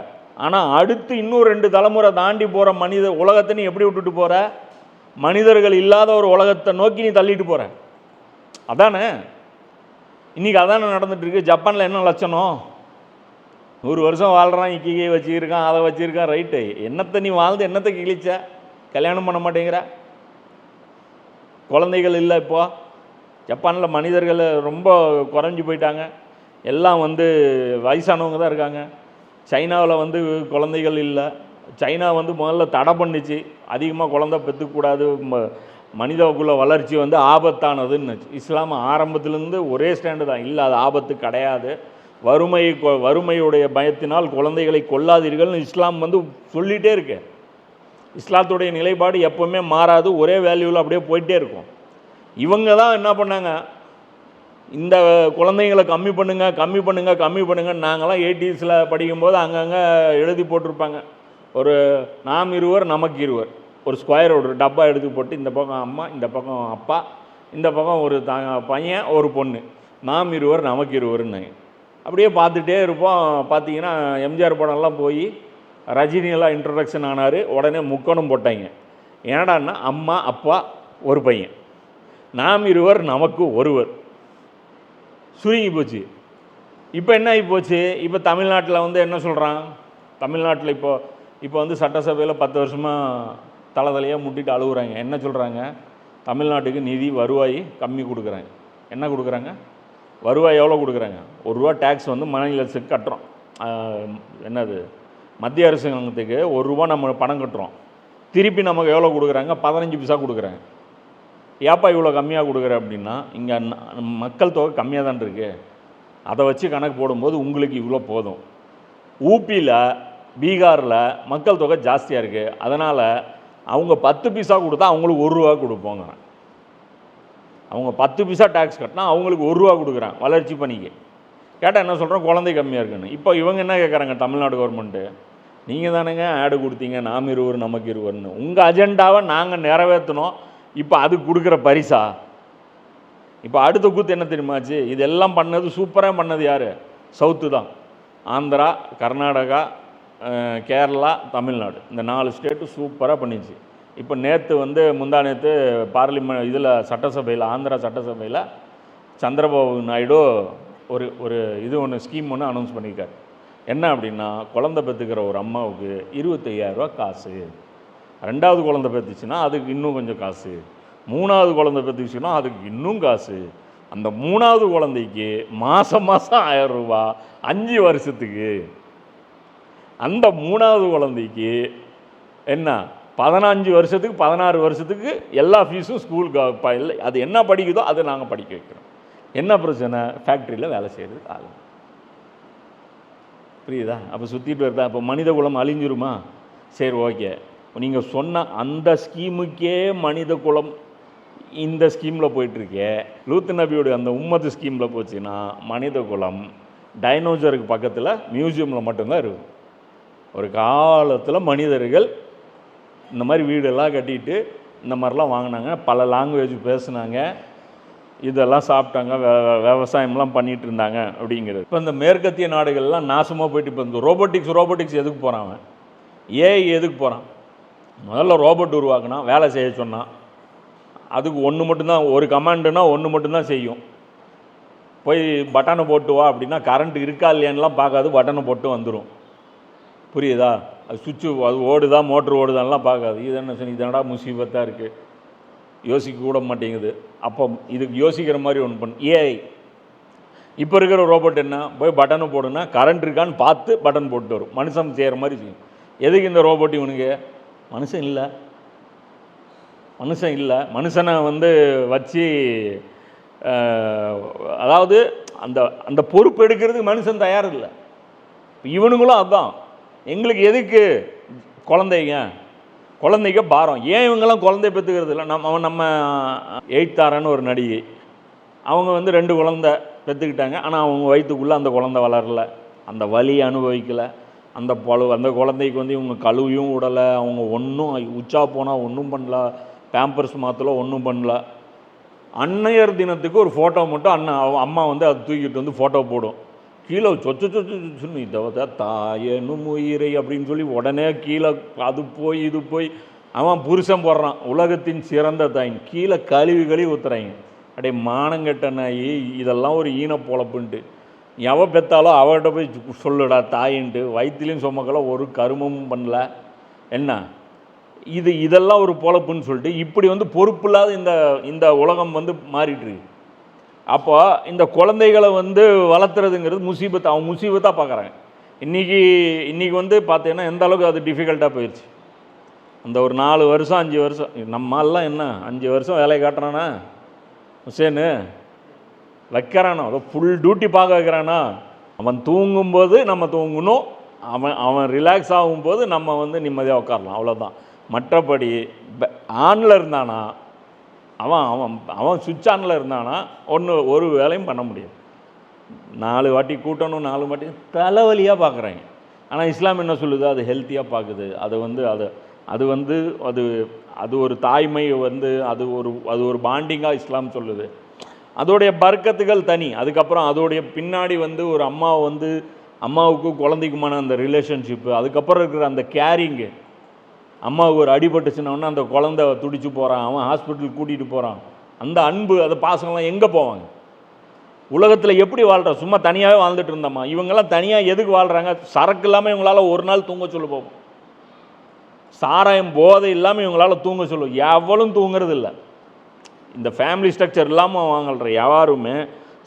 ஆனால் அடுத்து இன்னும் 2 தலைமுறை தாண்டி போகிற மனித உலகத்தை நீ எப்படி விட்டுட்டு போகிற? மனிதர்கள் இல்லாத ஒரு உலகத்தை நோக்கி நீ தள்ளிட்டு போகிற. அதானே இன்றைக்கி அதானே நடந்துகிட்ருக்கு. ஜப்பானில் என்ன லட்சணம்? 100 வருஷம் வாழ்கிறான், இக்கிகை வச்சுருக்கான், அதை வச்சுருக்கான், ரைட்டு. என்னத்தை நீ வாழ்ந்து என்னத்தை கிழிச்ச? கல்யாணம் பண்ண மாட்டேங்கிற, குழந்தைகள் இல்லை. இப்போ ஜப்பானில் மனிதர்கள் ரொம்ப குறைஞ்சி போயிட்டாங்க, எல்லாம் வந்து வயசானவங்க தான் இருக்காங்க. சைனாவில் வந்து குழந்தைகள் இல்லை. சைனா வந்து முதல்ல தடை பண்ணிச்சு, அதிகமாக குழந்தை பெற்றுக்கூடாது, மனிதகுல வளர்ச்சி வந்து ஆபத்தானதுன்னு. இஸ்லாம் ஆரம்பத்துலேருந்து ஒரே ஸ்டாண்டு தான், இல்லை அது ஆபத்து கிடையாது, வறுமையுடைய பயத்தினால் குழந்தைகளை கொல்லாதீர்கள்னு இஸ்லாம் வந்து சொல்லிகிட்டே இருக்கு. இஸ்லாத்துடைய நிலைப்பாடு எப்போவுமே மாறாது, ஒரே வேல்யூவில் அப்படியே போயிட்டே இருக்கும். இவங்க தான் என்ன பண்ணாங்க, இந்த குழந்தைங்களை கம்மி பண்ணுங்க. நாங்களாம் 80s படிக்கும்போது அங்கங்கே எழுதி போட்டிருப்பாங்க, ஒரு நாம் இருவர் நமக்கு இருவர், ஒரு ஸ்கொயர் ஒரு டப்பா எடுத்து போட்டு இந்த பக்கம் அம்மா, இந்த பக்கம் அப்பா, இந்த பக்கம் ஒரு பையன் ஒரு பொண்ணு, நாம் இருவர் நமக்கு இருவருன்னாங்க. அப்படியே பார்த்துட்டே இருப்போம். பார்த்தீங்கன்னா எம்ஜிஆர் படம்லாம் போய் ரஜினியெல்லாம் இன்ட்ரடக்ஷன் ஆனார், உடனே முக்கோணம் போட்டாங்க. ஏடான்னா அம்மா அப்பா ஒரு பையன், நாம் இருவர் நமக்கு ஒருவர், சுருங்கி போச்சு. இப்போ என்ன ஆகி போச்சு, இப்போ தமிழ்நாட்டில் வந்து என்ன சொல்கிறான், தமிழ்நாட்டில் இப்போ வந்து சட்டசபையில் 10 வருஷமாக தலையாக முட்டிட்டு அழுகுறாங்க. என்ன சொல்கிறாங்க, தமிழ்நாட்டுக்கு நிதி வருவாய் கம்மி கொடுக்குறாங்க. என்ன கொடுக்குறாங்க, வருவாய் எவ்வளோ கொடுக்குறாங்க, ₹1 டேக்ஸ் வந்து மாநில அரசுக்கு கட்டுறோம். என்னது, மத்திய அரசாங்கத்துக்கு ₹1 நம்ம பணம் கட்டுறோம். திருப்பி நமக்கு எவ்வளோ கொடுக்குறாங்க, 15 பைசா கொடுக்குறாங்க. ஏப்பா இவ்வளோ கம்மியாக கொடுக்குற அப்படின்னா, இங்கே மக்கள் தொகை கம்மியாக தான் இருக்குது, அதை வச்சு கணக்கு போடும்போது உங்களுக்கு இவ்வளோ போதும். ஊபியில் பீகாரில் மக்கள் தொகை ஜாஸ்தியாக இருக்குது, அதனால் அவங்க 10 பைசா கொடுத்தா அவங்களுக்கு ₹1 கொடுப்போங்க. அவங்க 10 பைசா டேக்ஸ் கட்டினா அவங்களுக்கு ₹1 கொடுக்குறாங்க வளர்ச்சி பணிக்கு. கேட்டால் என்ன சொல்கிறோம், குழந்தை கம்மியாக இருக்குன்னு. இப்போ இவங்க என்ன கேட்குறாங்க, தமிழ்நாடு கவர்மெண்ட்டு, நீங்கள் தானேங்க ஆடு கொடுத்தீங்க நாம் இருவர் நமக்கு இருவர்னு, உங்கள் அஜெண்டாவை நாங்கள் நிறைவேற்றணும், இப்போ அதுக்கு கொடுக்குற பரிசா? இப்போ அடுத்த கூத்து என்ன தெரியுமாச்சு, இதெல்லாம் பண்ணது சூப்பராக பண்ணது யார், சவுத்து தான். ஆந்திரா, கர்நாடகா, கேரளா, தமிழ்நாடு, இந்த 4 ஸ்டேட்டு சூப்பராக பண்ணிச்சு. இப்போ நேற்று வந்து முந்தா நேற்று பார்லிமெண்ட் இதில் சட்டசபையில், ஆந்திரா சட்டசபையில் சந்திரபாபு நாயுடு ஒரு இது ஒன்று ஸ்கீம் ஒன்று அனௌன்ஸ் பண்ணியிருக்காரு. என்ன அப்படின்னா, குழந்தை பெற்றுக்கிற ஒரு அம்மாவுக்கு 25,000 காசு, 2வது குழந்தை பெற்றுச்சுன்னா அதுக்கு இன்னும் கொஞ்சம் காசு, 3வது குழந்தை பெற்றுச்சுன்னா அதுக்கு இன்னும் காசு, அந்த 3வது குழந்தைக்கு மாதம் 1000 5 வருஷத்துக்கு, அந்த 3வது குழந்தைக்கு என்ன 15 வருஷத்துக்கு 16 வருஷத்துக்கு எல்லா ஃபீஸும் ஸ்கூலுக்கு இல்லை, அது என்ன படிக்குதோ அதை நாங்கள் படிக்க வைக்கிறோம். என்ன பிரச்சனை, ஃபேக்ட்ரியில் வேலை செய்கிறதுக்கு ஆகும். புரியுதா? அப்போ சுற்றிட்டு வருதா? அப்போ மனித குலம் அழிஞ்சிருமா? சரி, ஓகே, நீங்கள் சொன்ன அந்த ஸ்கீமுக்கே மனித குலம் இந்த ஸ்கீமில் போயிட்டுருக்கே, லூத் நபியோடைய அந்த உம்மத்து ஸ்கீமில் போச்சுன்னா மனித குலம் டைனோசருக்கு பக்கத்தில் மியூசியமில் மட்டும்தான் இருக்கும். ஒரு காலத்தில் மனிதர்கள் இந்த மாதிரி வீடெல்லாம் கட்டிட்டு இந்த மாதிரிலாம் வாங்கினாங்க, பல லாங்குவேஜ் பேசுனாங்க, இதெல்லாம் சாப்பிட்டாங்க, விவசாயம்லாம் பண்ணிகிட்டு இருந்தாங்க அப்படிங்கிறது. இப்போ இந்த மேற்கத்திய நாடுகள்லாம் நாசமாக போயிட்டு, இப்போ இந்த ரோபோட்டிக்ஸ் எதுக்கு போகிறான், ஏஐ எதுக்கு போகிறான்? முதல்ல ரோபோட் உருவாக்குனா, வேலை செய்ய சொன்னான், அதுக்கு ஒன்று மட்டும்தான், ஒரு கமாண்டுனா ஒன்று மட்டும்தான் செய்யும். போய் பட்டனை போட்டு வா அப்படின்னா கரண்ட் இருக்கா இல்லையான்லாம் பார்க்காது, பட்டனை போட்டு வந்துடும். புரியுதா? அது சுவிட்சு அது ஓடுதா மோட்ரு ஓடுதான்லாம் பார்க்காது. இது என்ன சொன்னி, இதனடா முசீபத்தாக இருக்குது, யோசிக்க கூட மாட்டேங்குது. அப்போ இதுக்கு யோசிக்கிற மாதிரி ஒன்று பண்ணு ஏஐ. இப்போ இருக்கிற ரோபோட் என்ன, போய் பட்டனை போடுனா கரண்ட் இருக்கான்னு பார்த்து பட்டன் போட்டு வரும், மனுஷன் செய்கிற மாதிரி செய்யும். எதுக்கு இந்த ரோபோட்? இவனுக்கு மனுஷன் இல்லை, மனுஷனை வந்து வச்சு அதாவது அந்த பொறுப்பு எடுக்கிறதுக்கு மனுஷன் தயார் இல்லை. இவனுங்களும் அதுதான், எங்களுக்கு எதுக்கு குழந்தைக்கு பாரம், ஏன் இவங்கெல்லாம் குழந்தை பெற்றுக்கிறது இல்லை? நம்ம 8 தாரன்னு ஒரு நடிகை, அவங்க வந்து 2 குழந்தை பெற்றுக்கிட்டாங்க, ஆனால் அவங்க வயிற்றுக்குள்ளே அந்த குழந்தை வளரலை, அந்த வலியை அனுபவிக்கலை, அந்த குழந்தைக்கு வந்து இவங்க கழுவியும் விடலை, அவங்க ஒன்றும் உச்சா போனால் ஒன்றும் பண்ணல, பேம்பர்ஸ் மாற்றல, ஒன்றும் பண்ணல. அன்னையர் தினத்துக்கு ஒரு ஃபோட்டோ மட்டும் அம்மா வந்து அதை தூக்கிட்டு வந்து ஃபோட்டோ போடும், கீழே சொச்சுன்னு இதை தாயனும் உயிரை அப்படின்னு சொல்லி உடனே கீழே அது போய் இது போய் அவன் புருஷன் போடுறான், உலகத்தின் சிறந்த தாயின், கீழே கழுவி ஊற்றுறாங்க. அப்படியே மானங்கெட்ட நாயி, இதெல்லாம் ஒரு ஈன பொழப்புன்ட்டு. எவ பெற்றாலோ அவர்கிட்ட போய் சொல்லுடா தாயின்ட்டு, வயிற்றுலையும் சுமக்கல, ஒரு கருமமும் பண்ணல. என்ன இதெல்லாம் ஒரு பொழப்புன்னு சொல்லிட்டு இப்படி வந்து பொறுப்பு இல்லாத இந்த உலகம் வந்து மாறிட்டுருக்கு. அப்போ இந்த குழந்தைகளை வந்து வளர்த்துறதுங்கிறது முசீபத்து, அவங்க முசீபத்தாக பார்க்குறாங்க. இன்றைக்கி வந்து பார்த்தீங்கன்னா எந்த அளவுக்கு அது டிஃபிகல்ட்டாக போயிடுச்சு. அந்த ஒரு 4 வருஷம் 5 வருஷம் நம்மளாம் என்ன 5 வருஷம் வேலையை காட்டுறானா ஹுசேனு, வைக்கிறானா, அதோ ஃபுல் டியூட்டி பார்க்க வைக்கிறானா, அவன் தூங்கும்போது நம்ம தூங்கணும், அவன் அவன் ரிலாக்ஸ் ஆகும்போது நம்ம வந்து நிம்மதியாக உட்காரலாம், அவ்வளோதான். மற்றபடி ஆனில் இருந்தானா, அவன் அவன் அவன் சுவிட்ச் ஆனில் இருந்தானா ஒரு வேலையும் பண்ண முடியாது. 4 வாட்டி கூட்டணும், 4 வாட்டி தலைவலியாக பார்க்குறாங்க. ஆனால் இஸ்லாம் என்ன சொல்லுது? அது ஹெல்த்தியாக பார்க்குது. அது வந்து அது ஒரு தாய்மை வந்து அது ஒரு பாண்டிங்காக இஸ்லாம் சொல்லுது. அதோடைய பர்க்கத்துகள் தனி. அதுக்கப்புறம் அதோடைய பின்னாடி வந்து ஒரு அம்மாவுக்கும் குழந்தைக்குமான அந்த ரிலேஷன்ஷிப்பு, அதுக்கப்புறம் இருக்கிற அந்த கேரிங்கு. அம்மாவுக்கு ஒரு அடிபட்டுச்சுன்னா அந்த குழந்தை துடிச்சு போகிறான், அவன் ஹாஸ்பிட்டலுக்கு கூட்டிகிட்டு போகிறான். அந்த அன்பு, அந்த பாசங்கள்லாம் எங்கே போவாங்க? உலகத்தில் எப்படி வாழ்கிறோம்? சும்மா தனியாகவே வாழ்ந்துட்டு இருந்தோமா? இவங்கெல்லாம் தனியாக எதுக்கு வாழ்கிறாங்க? சரக்கு இல்லாமல் இவங்களால் ஒரு நாள் தூங்க சொல்ல போகும். சாராயம் போதை இல்லாமல் இவங்களால் தூங்க சொல்லுவோம். எவ்வளவும் தூங்குறது இல்லை. இந்த ஃபேமிலி ஸ்ட்ரக்சர் இல்லாமல் வாங்கல்ற யாருமே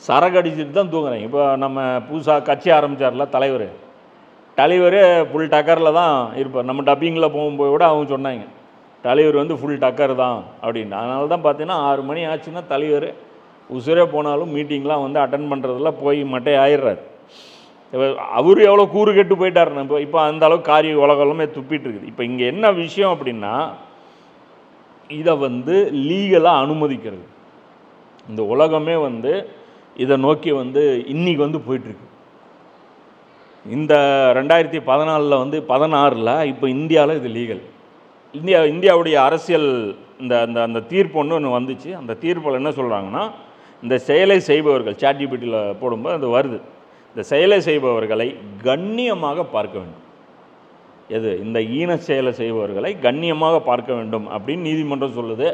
சரக்கு அடிச்சுட்டு தான் தூங்குறாங்க. இப்போ நம்ம புதுசாக கட்சி ஆரம்பித்தார்ல தலைவர் ஃபுல் டக்கரில் தான் இருப்பார். நம்ம டப்பிங்கில் போகும்போது கூட அவங்க சொன்னாங்க, தலைவர் வந்து ஃபுல் டக்கர் தான் அப்படின்னு. அதனால தான் பார்த்தீங்கன்னா 6 மணி ஆச்சுன்னா தலைவர் உசுரே போனாலும் மீட்டிங்லாம் வந்து அட்டன் பண்ணுறதுல போய் மட்டை ஆயிடுறாரு. அவர் எவ்வளோ கூறு கெட்டு போயிட்டார். இப்போ அந்த அளவுக்கு காரிய உலகமே துப்பிட்டு இருக்குது. இப்போ இங்கே என்ன விஷயம் அப்படின்னா, இதை வந்து லீகலாக அனுமதிக்கிறது. இந்த உலகமே வந்து இதை நோக்கி வந்து இன்றைக்கி வந்து போயிட்டுருக்கு. இந்த 2014 வந்து 16 இப்போ இந்தியாவில் இது லீகல். இந்தியாவுடைய அரசியல் அந்த தீர்ப்பு ஒன்று வந்துச்சு. அந்த தீர்ப்பில் என்ன சொல்கிறாங்கன்னா, இந்த செயலை செய்பவர்கள் ChatGPTயில் போடும்போது அது வருது. இந்த செயலை செய்பவர்களை கண்ணியமாக பார்க்க வேண்டும். இந்த ஈன செயலை செய்பவர்களை கண்ணியமாக பார்க்க வேண்டும் அப்படின்னு நீதிமன்றம் சொல்லுது.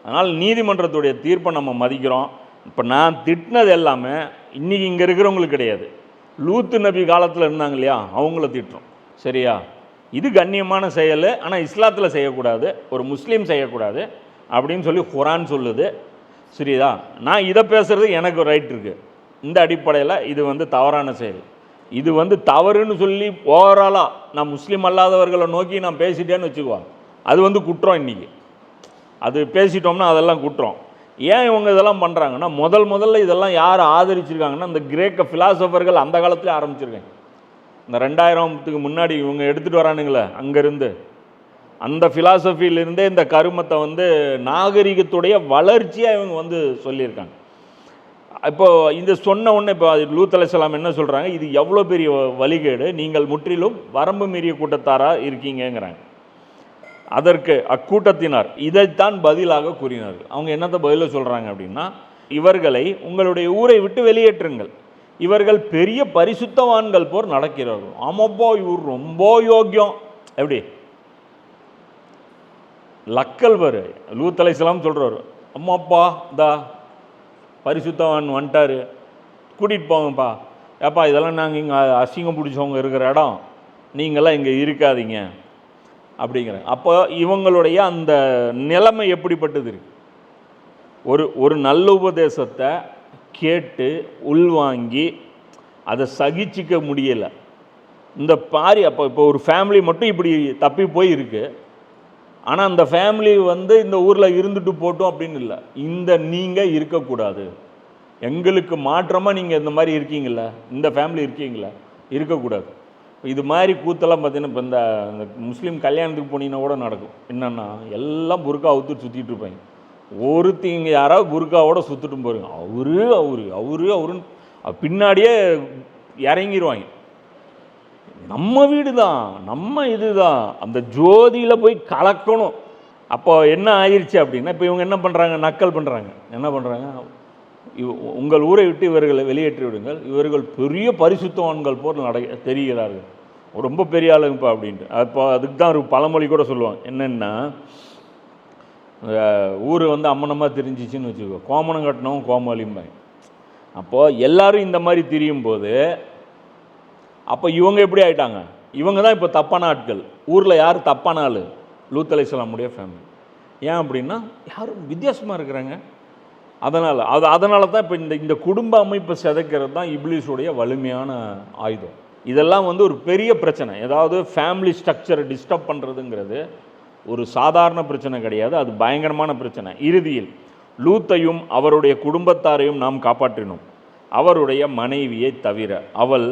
அதனால் நீதிமன்றத்துடைய தீர்ப்பை நம்ம மதிக்கிறோம். இப்போ நான் திட்டினது எல்லாமே இன்றைக்கி இங்கே இருக்கிறவங்களுக்கு கிடையாது. லூத்து நபி காலத்தில் இருந்தாங்க இல்லையா, அவங்கள திட்டுறோம். சரியா? இது கண்ணியமான செயல். ஆனால் இஸ்லாத்தில் செய்யக்கூடாது, ஒரு முஸ்லீம் செய்யக்கூடாது அப்படின்னு சொல்லி குரான் சொல்லுது. சரிதா? நான் இதை பேசுகிறது எனக்கு ரைட் இருக்குது. இந்த அடிப்படையில் இது வந்து தவறான செயல். இது வந்து தவறுன்னு சொல்லி ஓவராலாக நான் முஸ்லீம் அல்லாதவர்களை நோக்கி நான் பேசிட்டேன்னு வச்சுக்குவாங்க, அது வந்து குற்றம். இன்றைக்கி அது பேசிட்டோம்னா அதெல்லாம் குற்றம். ஏன் இவங்க இதெல்லாம் பண்ணுறாங்கன்னா, முதல்ல இதெல்லாம் யார் ஆதரிச்சிருக்காங்கன்னா, இந்த கிரேக்க ஃபிலாசபர்கள் அந்த காலத்துலேயே ஆரம்பிச்சிருக்காங்க. இந்த 2000க்கு முன்னாடி இவங்க எடுத்துகிட்டு வரானுங்களே அங்கேருந்து, அந்த ஃபிலாசபிலிருந்தே இந்த கருமத்தை வந்து நாகரிகத்துடைய வளர்ச்சியாக இவங்க வந்து சொல்லியிருக்காங்க. இப்போது இது சொன்ன உடனே இப்போ லூத் அலைஹிஸ்ஸலாம் என்ன சொல்கிறாங்க? இது எவ்வளோ பெரிய வழிகேடு, நீங்கள் முற்றிலும் வரம்பு மீறிய கூட்டத்தாராக இருக்கீங்கிறாங்க. அதற்கு அக்கூட்டத்தினார் இதைத்தான் பதிலாக கூறினார்கள். அவங்க என்னத்தை பதிலாக சொல்கிறாங்க அப்படின்னா, இவர்களை உங்களுடைய ஊரை விட்டு வெளியேற்றுங்கள், இவர்கள் பெரிய பரிசுத்தவான்கள் போர் நடக்கிறார்கள். ஆமாப்பா, இவர் ரொம்ப யோக்கியம். எப்படி லக்கல் பாரு, லூத் அலைஹிஸ்ஸலாம் சொல்கிறாரு, அம்மாப்பா இந்தா பரிசுத்தவான் வந்துட்டார், கூட்டிகிட்டு போங்கப்பா. ஏப்பா இதெல்லாம் நாங்கள் இங்கே அசிங்கம் பிடிச்சவங்க இருக்கிற இடம், நீங்களாம் இங்கே இருக்காதீங்க அப்படிங்கிறாங்க. அப்போ இவங்களுடைய அந்த நிலைமை எப்படிப்பட்டது இருக்கு? ஒரு நல்ல உபதேசத்தை கேட்டு உள்வாங்கி அதை சகிச்சிக்க முடியலை. இந்த பாரி இப்போ ஒரு ஃபேமிலி மட்டும் இப்படி தப்பி போய் இருக்கு. ஆனால் அந்த ஃபேமிலி வந்து இந்த ஊரில் இருந்துட்டு போட்டோம் அப்படின்னு இல்லை. நீங்கள் இருக்கக்கூடாது, எங்களுக்கு மாற்றமாக நீங்கள் இந்த மாதிரி இருக்கீங்கள, இந்த ஃபேமிலி இருக்கீங்களா, இருக்கக்கூடாது. இது மாதிரி கூத்தெல்லாம் பார்த்தீங்கன்னா, இப்போ இந்த முஸ்லீம் கல்யாணத்துக்கு போனீங்கன்னா கூட நடக்கும். என்னென்னா எல்லாம் புர்கா அவுத்துட்டு சுற்றிட்டு இருப்பாங்க. ஒருத்திங்க யாராவது புர்காவோட சுற்றிட்டு போகிறீங்க, அவருன்னு பின்னாடியே இறங்கிடுவாங்க. நம்ம வீடு தான், நம்ம இதுதான், அந்த ஜோதியில் போய் கலக்கணும். அப்போ என்ன ஆயிடுச்சு அப்படின்னா, இப்போ இவங்க என்ன பண்ணுறாங்க? நக்கல் பண்ணுறாங்க. என்ன பண்ணுறாங்க? உங்கள் ஊரை விட்டு இவர்களை வெளியேற்றி விடுங்கள், இவர்கள் பெரிய பரிசுத்தவான்கள் போல் தெரிகிறார்கள், ரொம்ப பெரிய ஆளுங்கப்பா அப்படின்ட்டு. அப்போ அதுக்கு தான் ஒரு பழமொழி கூட சொல்லுவாங்க. என்னென்னா, ஊர் வந்து அம்மனமாக தெரிஞ்சிச்சின்னு வச்சுக்கோ, கோமனம் கட்டினவும் கோமாளிம்பாங்க. அப்போது எல்லோரும் இந்த மாதிரி திரியும் போது அப்போ இவங்க எப்படி ஆகிட்டாங்க? இவங்க தான் இப்போ தப்பான ஆட்கள். ஊரில் யார் தப்பான ஆள்? லூத் அலைஹிஸ்ஸலாமுடைய ஃபேமிலி. ஏன் அப்படின்னா, யாரும் வித்தியாசமாக இருக்கிறாங்க. அதனால தான் இப்போ இந்த குடும்ப அமைப்பை சிதைக்கிறது தான் இப்லீஸுடைய வலிமையான ஆயுதம். இதெல்லாம் வந்து ஒரு பெரிய பிரச்சனை. ஏதாவது ஃபேமிலி ஸ்ட்ரக்சரை டிஸ்டர்ப் பண்ணுறதுங்கிறது ஒரு சாதாரண பிரச்சனை கிடையாது, அது பயங்கரமான பிரச்சனை. இறுதியில் லூத்தையும் அவருடைய குடும்பத்தாரையும் நாம் காப்பாற்றினோம், அவருடைய மனைவியை தவிர அவள்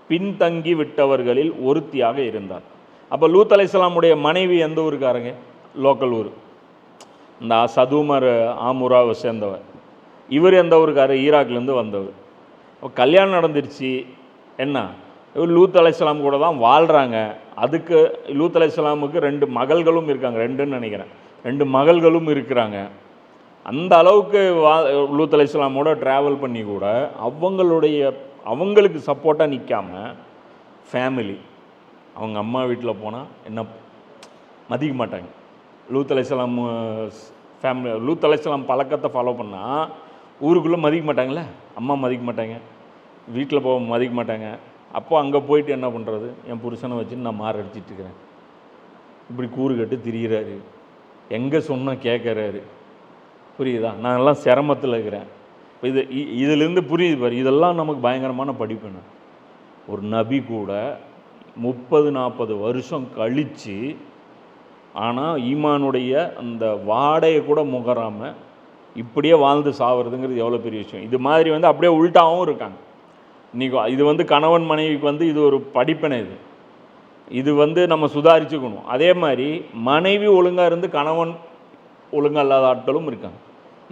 பின்தங்கி விட்டவர்களில் ஒருத்தியாக இருந்தார். அப்போ லூத் அலைஹிஸ்ஸலாமுடைய மனைவி எந்த ஊருக்காரங்க? லோக்கல் ஊர், இந்த சதுமர் ஆமுராவை சேர்ந்தவர். இவர் எந்த ஊருக்காரர்? ஈராக்லேருந்து வந்தவர். கல்யாணம் நடந்துருச்சு. என்ன, இவர் லூத் அலைஹிஸ்ஸலாம் கூட தான் வாழ்கிறாங்க. அதுக்கு லூத் அலைஹிஸ்ஸலாமுக்கு 2 மகள்களும் இருக்காங்க, 2ன்னு நினைக்கிறேன், 2 மகள்களும் இருக்கிறாங்க. அந்த அளவுக்கு லூத் அலைஹிஸ்ஸலாமோட ட்ராவல் பண்ணி கூட அவங்களுக்கு சப்போர்ட்டாக நிற்காம ஃபேமிலி, அவங்க அம்மா வீட்டில் போனால் என்ன மதிக்க மாட்டாங்க. லூத் அலைஹிஸ்ஸலாம் ஃபேமிலி, லூத் அலைஹிஸ்ஸலாம் பழக்கத்தை ஃபாலோ பண்ணால் ஊருக்குள்ளே மதிக்க மாட்டாங்களே, அம்மா மதிக்க மாட்டாங்க, வீட்டில் போக மதிக்க மாட்டாங்க. அப்போ அங்கே போயிட்டு என்ன பண்ணுறது? என் புருஷனை வச்சுன்னு நான் மாரடிச்சிட்டு இருக்கிறேன், இப்படி கூறு கட்டு திரிகிறாரு, எங்கே சொன்னால் கேட்குறாரு, புரியுதா? நான் எல்லாம் சிரமத்தில் இருக்கிறேன். இதிலேருந்து புரியுது பாரு, இதெல்லாம் நமக்கு பயங்கரமான படிப்புன்னு. ஒரு நபி கூட 30-40 வருஷம் கழித்து, ஆனால் ஈமானுடைய அந்த வாடையை கூட முகராமல் இப்படியே வாழ்ந்து சாவறதுங்கிறது எவ்வளோ பெரிய விஷயம். இது மாதிரி அப்படியே உள்டாவும் இருக்காங்க. இன்றைக்கி இது கணவன் மனைவிக்கு இது ஒரு படிப்பினை. இது நம்ம சுதாரிச்சுக்கணும். அதே மாதிரி மனைவி ஒழுங்காக இருந்து கணவன் ஒழுங்காக இல்லாத ஆட்களும் இருக்காங்க.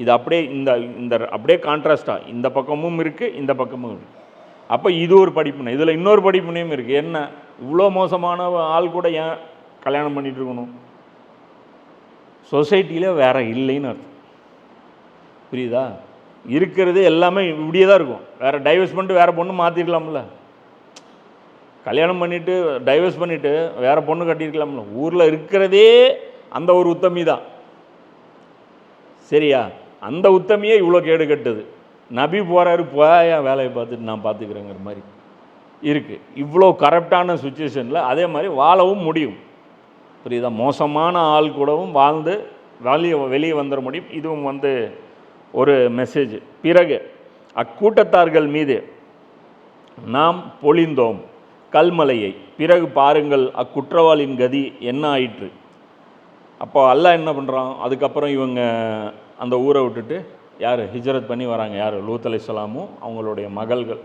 இது அப்படியே இந்த அப்படியே கான்ட்ராஸ்டாக இந்த பக்கமும் இருக்குது, இந்த பக்கமும் இருக்குது. அப்போ இது ஒரு படிப்பினை. இதில் இன்னொரு படிப்பினையும் இருக்குது. என்ன, இவ்வளோ மோசமான ஆள் கூட ஏன் கல்யாணம் பண்ணிகிட்டு இருக்கணும்? சொசைட்டியில் வேறு இல்லைன்னு அர்த்தம். புரியுதா? இருக்கிறது எல்லாமே இப்படியே தான் இருக்கும். வேறு டைவர்ஸ் பண்ணிட்டு வேறு பொண்ணு மாற்றிருக்கலாம்ல, கல்யாணம் பண்ணிவிட்டு டைவர்ஸ் பண்ணிவிட்டு வேறு பொண்ணு கட்டியிருக்கலாம்ல. ஊரில் இருக்கிறதே அந்த ஒரு உத்தமி தான், சரியா? அந்த உத்தமியே இவ்வளோ கேடு கட்டுது. நபி போகிறாரு, போயா வேலையை பார்த்துட்டு நான் பார்த்துக்கிறேங்கிற மாதிரி இருக்குது. இவ்வளோ கரெக்டான சுச்சுவேஷனில் அதே மாதிரி வாழவும் முடியும். புரியுதா? மோசமான ஆள் கூடவும் வாழ்ந்து வெளியே வந்துட முடியும். இதுவும் ஒரு மெசேஜ். பிறகு அக்கூட்டத்தார்கள் மீது நாம் பொழிந்தோம் கல்மலையை, பிறகு பாருங்கள் அக்குற்றவாளியின் கதி என்ன ஆயிற்று. அப்போ அல்லாஹ் என்ன பண்ணுறான்? அதுக்கப்புறம் இவங்க அந்த ஊரை விட்டுட்டு யார் ஹிஜ்ரத் பண்ணி வராங்க? யார்? லூத் அலைஹிஸ்ஸலாமும் அவங்களுடைய மகள்கள்.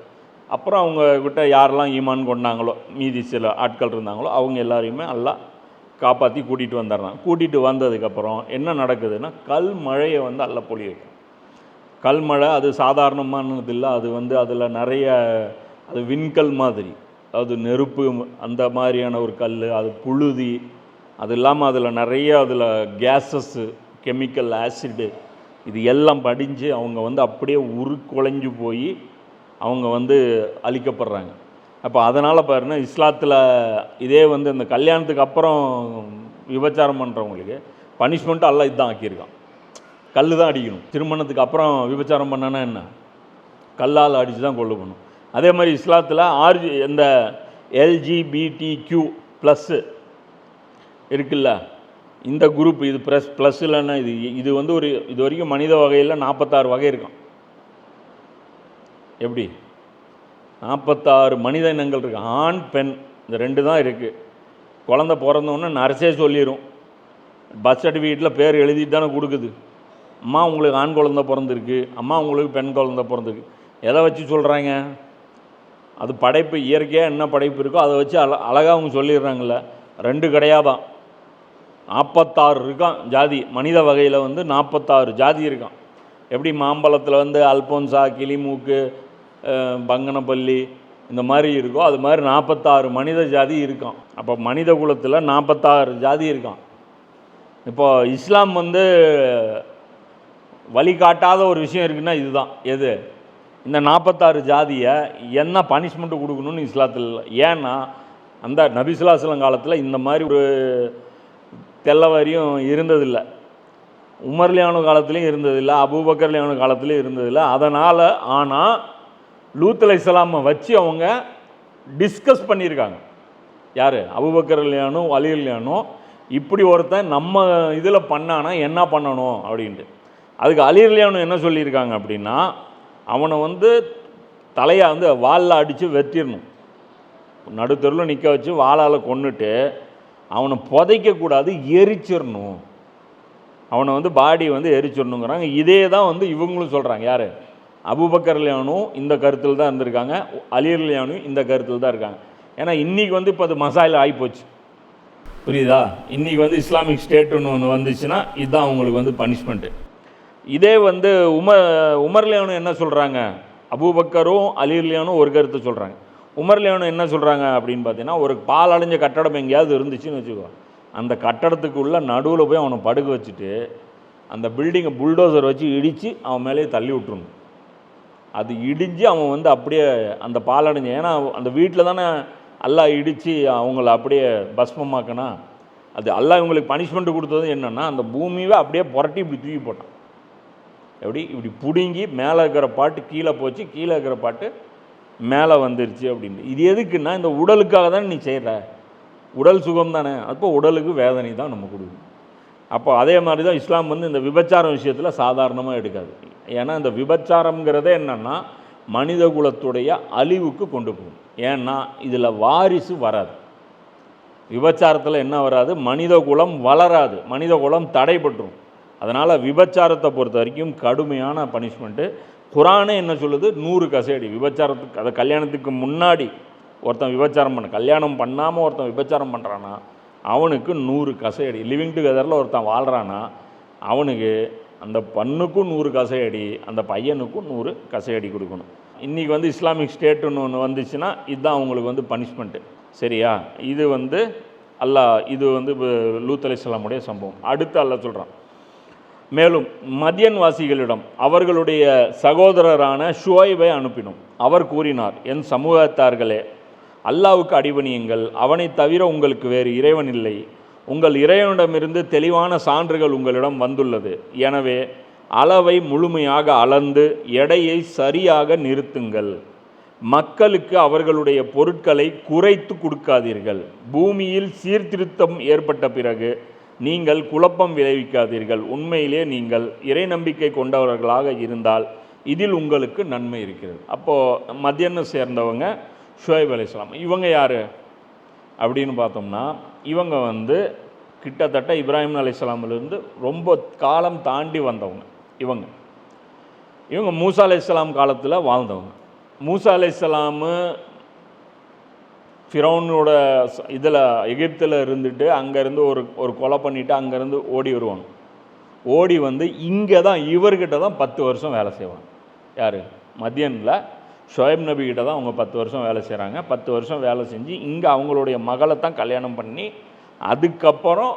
அப்புறம் அவங்கக்கிட்ட யாரெல்லாம் ஈமான் கொண்டாங்களோ, மீதி சில ஆட்கள் இருந்தாங்களோ, அவங்க எல்லாரையுமே அல்லாஹ் காப்பாற்றி கூட்டிகிட்டு வந்துடுறான். கூட்டிகிட்டு வந்ததுக்கப்புறம் என்ன நடக்குதுன்னா, கல் மழையை அல்லாஹ் பொழிய வைக்கும். கல்மழை அது சாதாரணமானது இல்லை. அது அதில் நிறைய, அது விண்கல் மாதிரி, அது நெருப்பு அந்த மாதிரியான ஒரு கல், அது புழுதி, அது இல்லாமல் அதில் நிறைய கேஸஸ்ஸு, கெமிக்கல் ஆசிடு, இது எல்லாம் படிஞ்சு அவங்க அப்படியே உருக்குலைஞ்சு போய் அவங்க அழிக்கப்படுறாங்க. அப்போ அதனால் பாருன்னா இஸ்லாத்தில் இதே இந்த கல்யாணத்துக்கு அப்புறம் விபச்சாரம் பண்ணுறவங்களுக்கு பனிஷ்மெண்ட்டு அல்லாஹ் இதுதான் ஆக்கியிருக்கான். கல் தான் அடிக்கணும். திருமணத்துக்கு அப்புறம் விபச்சாரம் பண்ணனா என்ன? கல்லால் அடித்து தான் கொல்லணும். அதே மாதிரி இஸ்லாத்தில் இந்த LGBTQ+ இருக்குல்ல, இந்த குரூப், இது ப்ளஸ் இல்லைன்னா இது இது வரைக்கும் மனித வகையில் 46 வகை இருக்கும். எப்படி 46 மனித இனங்கள் இருக்குது. ஆண் பெண் இந்த 2 தான் இருக்குது. குழந்தை பிறந்தோன்னே நர்ஸே சொல்லிடும், பர்த் சர்டிஃபிகேட்டில் பேர் எழுதிட்டு தானே கொடுக்குது. அம்மா உங்களுக்கு ஆண் குழந்தை பிறந்திருக்கு, அம்மா உங்களுக்கு பெண் குழந்தை பிறந்திருக்கு. எதை வச்சு சொல்கிறாங்க? அது படைப்பு, இயற்கையாக என்ன படைப்பு இருக்கோ அதை வச்சு அழகாக அவங்க சொல்லிடுறாங்கல்ல. 2 கிடையாதான், 46 இருக்கான் ஜாதி. மனித வகையில் 46 ஜாதி இருக்கான். எப்படி மாம்பழத்தில் அல்போன்சா, கிளிமூக்கு, பங்கனப்பள்ளி இந்த மாதிரி இருக்கோ, அது மாதிரி 46 மனித ஜாதி இருக்கான். அப்போ மனித குலத்தில் 46 ஜாதி இருக்கான். இப்போ இஸ்லாம் வழிகாட்டாத ஒரு விஷயம் இருக்குன்னா இதுதான். எது? இந்த 46 ஜாதியை என்ன பனிஷ்மெண்ட்டு கொடுக்கணும்னு இஸ்லாத்தில் இல்லை. ஏன்னா அந்த நபி ஸல்லல்லாஹு அலைஹி வஸல்லம் காலத்தில் இந்த மாதிரி ஒரு தெல்லவரியும் இருந்ததில்லை. உமர்லியானு காலத்துலேயும் இருந்ததில்லை, அபூபக்கர்லியானு காலத்துலேயும் இருந்ததில்லை. அதனால் ஆனால் லூத் அலைஹிஸ்ஸலாமை வச்சு அவங்க டிஸ்கஸ் பண்ணியிருக்காங்க. யார்? அபூபக்கர்லியானோ அலிலியானோ, இப்படி ஒருத்தன் நம்ம இதில் பண்ணானா என்ன பண்ணணும் அப்படின்ட்டு. அதுக்கு அலிலியானு என்ன சொல்லியிருக்காங்க அப்படின்னா, அவனை தலையை வாலில் அடித்து வெட்டிடணும். நடுத்தெருவில் நிற்க வச்சு வாளால் கொன்னுட்டு அவனை புதைக்கக்கூடாது, எரிச்சிடணும். அவனை பாடி எரிச்சிடணுங்கிறாங்க. இதே தான் இவங்களும் சொல்கிறாங்க. யார்? அபூபக்கர்லியானும் இந்த கருத்தில் தான் இருந்திருக்காங்க, அலிர்லியானும் இந்த கருத்தில் தான் இருக்காங்க. ஏன்னா இன்றைக்கி வந்து இப்போ அது மசாயில் ஆகிப்போச்சு, புரியுதா? இன்றைக்கி வந்து இஸ்லாமிக் ஸ்டேட்டுன்னு ஒன்று வந்துச்சுன்னா இதுதான் அவங்களுக்கு வந்து பனிஷ்மெண்ட்டு. இதே வந்து உமர்லியானும் என்ன சொல்கிறாங்க, அபூபக்கரும் அலிர்லியானும் ஒரு கருத்தை சொல்கிறாங்க. உமர்லியானும் என்ன சொல்கிறாங்க அப்படின்னு பார்த்தீங்கன்னா, ஒரு பாலடைஞ்ச கட்டடம் எங்கேயாவது இருந்துச்சுன்னு வச்சுக்கோ, அந்த கட்டடத்துக்குள்ளே நடுவில் போய் அவனை படுக்க வச்சுட்டு அந்த பில்டிங்கை புல்டோசர் வச்சு இடித்து அவன் மேலேயே தள்ளி விட்டுருணும். அது இடிஞ்சு அவன் வந்து அப்படியே அந்த பாலடைஞ்ச, ஏன்னா அந்த வீட்டில் தானே அல்லாஹ் இடித்து அவங்கள அப்படியே பஸ்மமாக்கினா, அது அல்லாஹ் இவங்களுக்கு பனிஷ்மெண்ட்டு கொடுத்தது என்னென்னா, அந்த பூமியை அப்படியே புரட்டி இப்படி தூக்கி போட்டான். எப்படி இப்படி பிடுங்கி மேலே இருக்கிற பாட்டு கீழே போச்சு, கீழே இருக்கிற பாட்டு மேலே வந்துருச்சு அப்படின்ட்டு. இது எதுக்குன்னா, இந்த உடலுக்காக தானே நீ செய்கிற, உடல் சுகம் தானே, அப்போ உடலுக்கு வேதனை தான் நம்ம கொடுக்கும். அப்போ அதே மாதிரி தான் இஸ்லாம் வந்து இந்த விபச்சாரம் விஷயத்தில் சாதாரணமாக எடுக்காது. ஏன்னா இந்த விபச்சாரம்ங்கிறதே என்னென்னா மனித குலத்துடைய அழிவுக்கு கொண்டு போகும். ஏன்னா இதில் வாரிசு வராது, விபச்சாரத்தில் என்ன வராது, மனித குலம் வளராது, மனித குலம் தடைபட்டுரும். அதனால் விபச்சாரத்தை பொறுத்த வரைக்கும் கடுமையான பனிஷ்மெண்ட்டு. குரானே என்ன சொல்லுது, 100 கசையடி. விபச்சாரத்துக்கு, அதை கல்யாணத்துக்கு முன்னாடி ஒருத்தன் விபச்சாரம் கல்யாணம் பண்ணாமல் ஒருத்தன் விபச்சாரம் பண்ணுறான்னா அவனுக்கு 100 கசையடி. லிவிங் டுகெதரில் ஒருத்தன் வாழ்கிறான்னா அவனுக்கு அந்த பொண்ணுக்கும் 100 கசையடி, அந்த பையனுக்கும் 100 கசையடி கொடுக்கணும். இன்றைக்கி வந்து இஸ்லாமிக் ஸ்டேட்டுன்னு ஒன்று வந்துச்சுன்னா இதுதான் அவங்களுக்கு வந்து பனிஷ்மெண்ட்டு. சரியா? இது வந்து அல்லாஹ், இது வந்து லூத் அலைஹிஸ்ஸலாமுடைய சம்பவம். அடுத்து அல்லாஹ் சொல்கிறான், மேலும் மதியன் வாசிகளிடம் அவர்களுடைய சகோதரரான ஷுவைபை அனுப்பினோம். அவர் கூறினார், என் சமூகத்தார்களே, அல்லாஹ்வுக்கு அடிபணியுங்கள், அவனை தவிர உங்களுக்கு வேறு இறைவன் இல்லை. உங்கள் இறைவனிடமிருந்து தெளிவான சான்றுகள் உங்களிடம் வந்துள்ளது. எனவே அளவை முழுமையாக அளந்து எடையை சரியாக நிறுத்துங்கள். மக்களுக்கு அவர்களுடைய பொருட்களை குறைத்து கொடுக்காதீர்கள். பூமியில் சீர்திருத்தம் ஏற்பட்ட பிறகு நீங்கள் குழப்பம் விளைவிக்காதீர்கள். உண்மையிலே நீங்கள் இறை நம்பிக்கை கொண்டவர்களாக இருந்தால் இதில் உங்களுக்கு நன்மை இருக்கிறது. அப்போது மதியன்னு சேர்ந்தவங்க ஷுவைப் அலைஹிஸ்ஸலாம். இவங்க யார் அப்படின்னு பார்த்தோம்னா, இவங்க வந்து கிட்டத்தட்ட இப்ராஹிம் அலைஹிஸ்ஸலாமிலிருந்து ரொம்ப காலம் தாண்டி வந்தவங்க. இவங்க மூசா அலைஹிஸ்ஸலாம் காலத்தில் வாழ்ந்தவங்க. மூசா அலைஹிஸ்ஸலாமு ஃபிரௌனோட இதில் எகிப்தில் இருந்துட்டு அங்கேருந்து ஒரு கொலை பண்ணிவிட்டு அங்கேருந்து ஓடி வருவாங்க. ஓடி வந்து இங்கே தான் இவர்கிட்ட தான் 10 வருஷம் வேலை செய்வாங்க. யார்? மதியனில் ஷுவைப் நபிக்கிட்ட தான் அவங்க 10 வருஷம் வேலை செய்கிறாங்க. 10 வருஷம் வேலை செஞ்சு இங்கே அவங்களுடைய மகளை தான் கல்யாணம் பண்ணி அதுக்கப்புறம்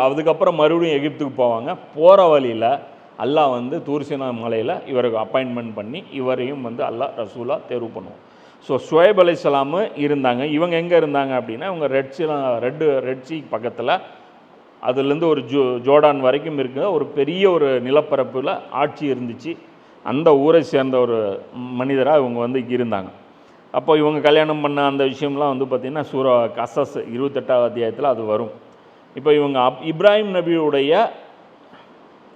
அதுக்கப்புறம் மறுபடியும் எகிப்துக்கு போவாங்க. போகிற வழியில் அல்லாஹ் வந்து தூர்சினா மலையில் இவருக்கு அப்பாயின்மெண்ட் பண்ணி இவரையும் வந்து அல்லாஹ் ரசூலாக தேர்வு பண்ணுவோம். ஸோ ஷுவைப் அலைஹிஸ்ஸலாம் இருந்தாங்க. இவங்க எங்கே இருந்தாங்க அப்படின்னா, இவங்க ரெட் சீ பக்கத்தில், அதுலேருந்து ஒரு ஜோர்டான் வரைக்கும் இருக்கிற ஒரு பெரிய ஒரு நிலப்பரப்பில் ஆட்சி இருந்துச்சு. அந்த ஊரை சேர்ந்த ஒரு மனிதராக இவங்க வந்து இருந்தாங்க. அப்போ இவங்க கல்யாணம் பண்ண அந்த விஷயம்லாம் வந்து பார்த்திங்கன்னா சூரா கஸஸ் 28வது அத்தியாயத்தில் அது வரும். இப்போ இவங்க இப்ராஹிம் நபியுடைய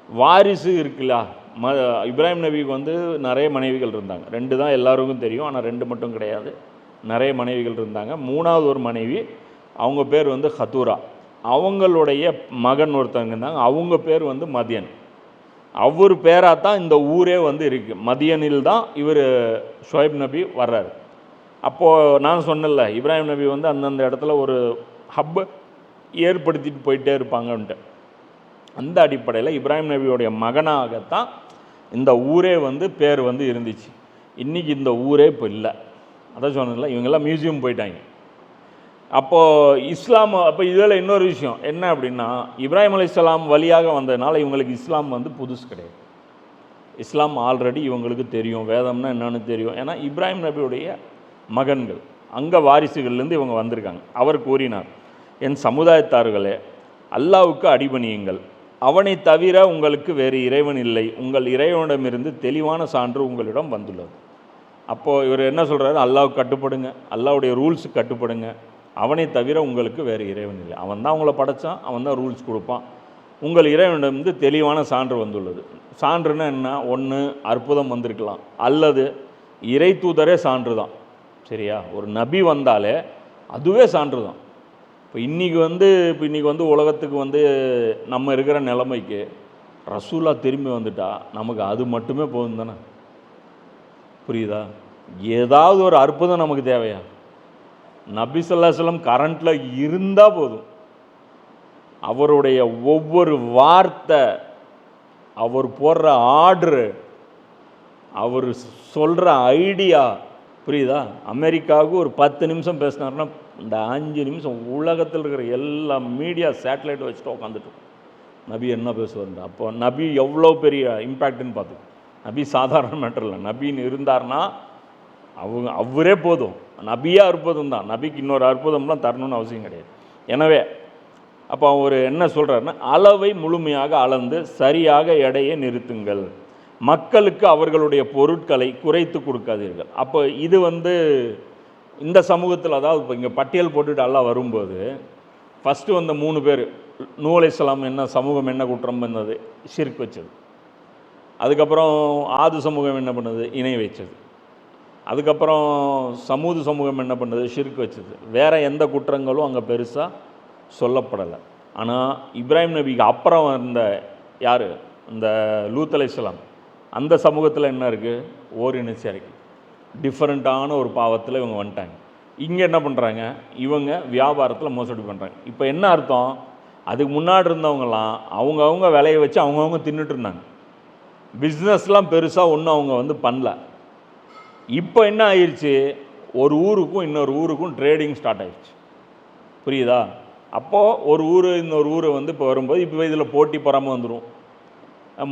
வாரிசு இருக்குல்ல, இப்ராஹிம் நபிக்கு வந்து நிறைய மனைவிகள் இருந்தாங்க. 2 தான் எல்லாருக்கும் தெரியும், ஆனால் 2 மட்டும் கிடையாது, நிறைய மனைவிகள் இருந்தாங்க. 3வது ஒரு மனைவி, அவங்க பேர் வந்து ஹதூரா. அவங்களுடைய மகன் ஒருத்தவங்க இருந்தாங்க, அவங்க பேர் வந்து மதியன். அவர் பேராக தான் இந்த ஊரே வந்து இருக்குது. மதியனில் தான் இவர் ஷுவைப் நபி வர்றாரு. அப்போது நான் சொன்னல, இப்ராஹிம் நபி வந்து அந்தந்த இடத்துல ஒரு ஹப்பை ஏற்படுத்திட்டு போயிட்டே இருப்பாங்கன்ட்டு. அந்த அடிப்படையில் இப்ராஹிம் நபியோடைய மகனாகத்தான் இந்த ஊரே வந்து பேர் வந்து இருந்துச்சு. இன்றைக்கி இந்த ஊரே இப்போ இல்லை. அதான் சொன்னதில்ல, இவங்கெல்லாம் மியூசியம் போயிட்டாங்க. அப்போது இஸ்லாம், அப்போ இதில் இன்னொரு விஷயம் என்ன அப்படின்னா, இப்ராஹிம் அலைஹிஸ்ஸலாம் வழியாக வந்ததுனால இவங்களுக்கு இஸ்லாம் வந்து புதுசு கிடையாது. இஸ்லாம் ஆல்ரெடி இவங்களுக்கு தெரியும், வேதம்னா என்னென்னு தெரியும். ஏன்னா இப்ராஹிம் நபியுடைய மகன்கள், அங்கே வாரிசுகள்லேருந்து இவங்க வந்திருக்காங்க. அவர் கூறினார், என் சமுதாயத்தார்களே, அல்லாஹ்வுக்கு அடிபணியுங்கள், அவனை தவிர உங்களுக்கு வேறு இறைவன் இல்லை. உங்கள் இறைவனிடமிருந்து தெளிவான சான்று உங்களிடம் வந்துள்ளது. அப்போது இவர் என்ன சொல்கிறாரு, அல்லாஹ்வுக்கு கட்டுப்படுங்க, அல்லாஹ்வுடைய ரூல்ஸுக்கு கட்டுப்படுங்க, அவனை தவிர உங்களுக்கு வேறு இறைவன் இல்லை. அவன் தான் உங்களை படைத்தான், அவன் தான் ரூல்ஸ் கொடுப்பான். உங்கள் இறைவனிடமிருந்து தெளிவான சான்று வந்துள்ளது. சான்றுன்னா என்ன? ஒன்று அற்புதம் வந்திருக்கலாம், அல்லது இறை தூதரே சான்று தான். சரியா? ஒரு நபி வந்தாலே அதுவே சான்று தான். இப்போ இன்றைக்கி வந்து உலகத்துக்கு வந்து நம்ம இருக்கிற நிலைமைக்கு ரசூலா திரும்பி வந்துட்டால் நமக்கு அது மட்டுமே போதும் தானே. புரியுதா? ஏதாவது ஒரு அற்புதம் நமக்கு தேவையா? நபி ஸல்லல்லாஹு அலைஹி வஸல்லம் கரண்ட்டில் இருந்தால் போதும். அவருடைய ஒவ்வொரு வார்த்தை, அவர் போடுற ஆர்டரு, அவர் சொல்கிற ஐடியா, புரியுதா? அமெரிக்காவுக்கு ஒரு 10 நிமிஷம் பேசினார்னா இந்த 5 நிமிஷம் உலகத்தில் இருக்கிற எல்லா மீடியா சேட்டலைட் வச்சுட்டு உட்காந்துட்டு நபி என்ன பேசுவார். அப்போ நபி எவ்வளோ பெரிய இம்பேக்ட்னு பார்த்து. நபி சாதாரண மேட்டர் இல்லை. நபின்னு இருந்தார்னா அவரே போதும். நபியே அற்புதம் தான். நபிக்கு இன்னொரு அற்புதம்லாம் தரணும்னு அவசியம் கிடையாது. எனவே அப்போ அவர் என்ன சொல்கிறாருன்னா, அளவை முழுமையாக அளந்து சரியாக எடையை நிறுத்துங்கள், மக்களுக்கு அவர்களுடைய பொருட்களை குறைத்து கொடுக்காதீர்கள். அப்போ இது இந்த சமூகத்தில், அதாவது இப்போ இங்கே பட்டியல் போட்டுட்டு எல்லாம் வரும்போது ஃபஸ்ட்டு வந்த 3 பேர், நூ அலைஹிஸ்ஸலாம் என்ன சமூகம் என்ன குற்றம் பண்ணது? ஷிர்க் வச்சது. அதுக்கப்புறம் ஆது சமூகம் என்ன பண்ணது? இணை வச்சது. அதுக்கப்புறம் சமூது சமூகம் என்ன பண்ணது? ஷிர்க் வச்சது. வேறு எந்த குற்றங்களும் அங்கே பெருசாக சொல்லப்படலை. ஆனால் இப்ராஹிம் நபிக்கு அப்புறம் வந்த யார்? இந்த லூத் அலைஹிஸ்ஸலாம். அந்த சமூகத்தில் என்ன இருக்குது? ஓரின சேர்க்கை, டிஃப்ரெண்ட்டான ஒரு பாவத்தில் இவங்க வந்துட்டாங்க. இங்கே என்ன பண்ணுறாங்க? இவங்க வியாபாரத்தில் மோசடி பண்ணுறாங்க. இப்போ என்ன அர்த்தம்? அதுக்கு முன்னாடி இருந்தவங்கலாம் அவங்கவுங்க விலையை வச்சு அவங்கவுங்க தின்னுட்டு இருந்தாங்க. பிஸ்னஸ்லாம் பெருசாக ஒன்றும் அவங்க பண்ணல. இப்போ என்ன ஆயிடுச்சு? ஒரு ஊருக்கும் இன்னொரு ஊருக்கும் ட்ரேடிங் ஸ்டார்ட் ஆயிடுச்சு. புரியுதா? அப்போது ஒரு ஊர் இன்னொரு ஊர் இப்போ வரும்போது இப்போ இதில் போட்டி பொறாமல் வந்துடும்.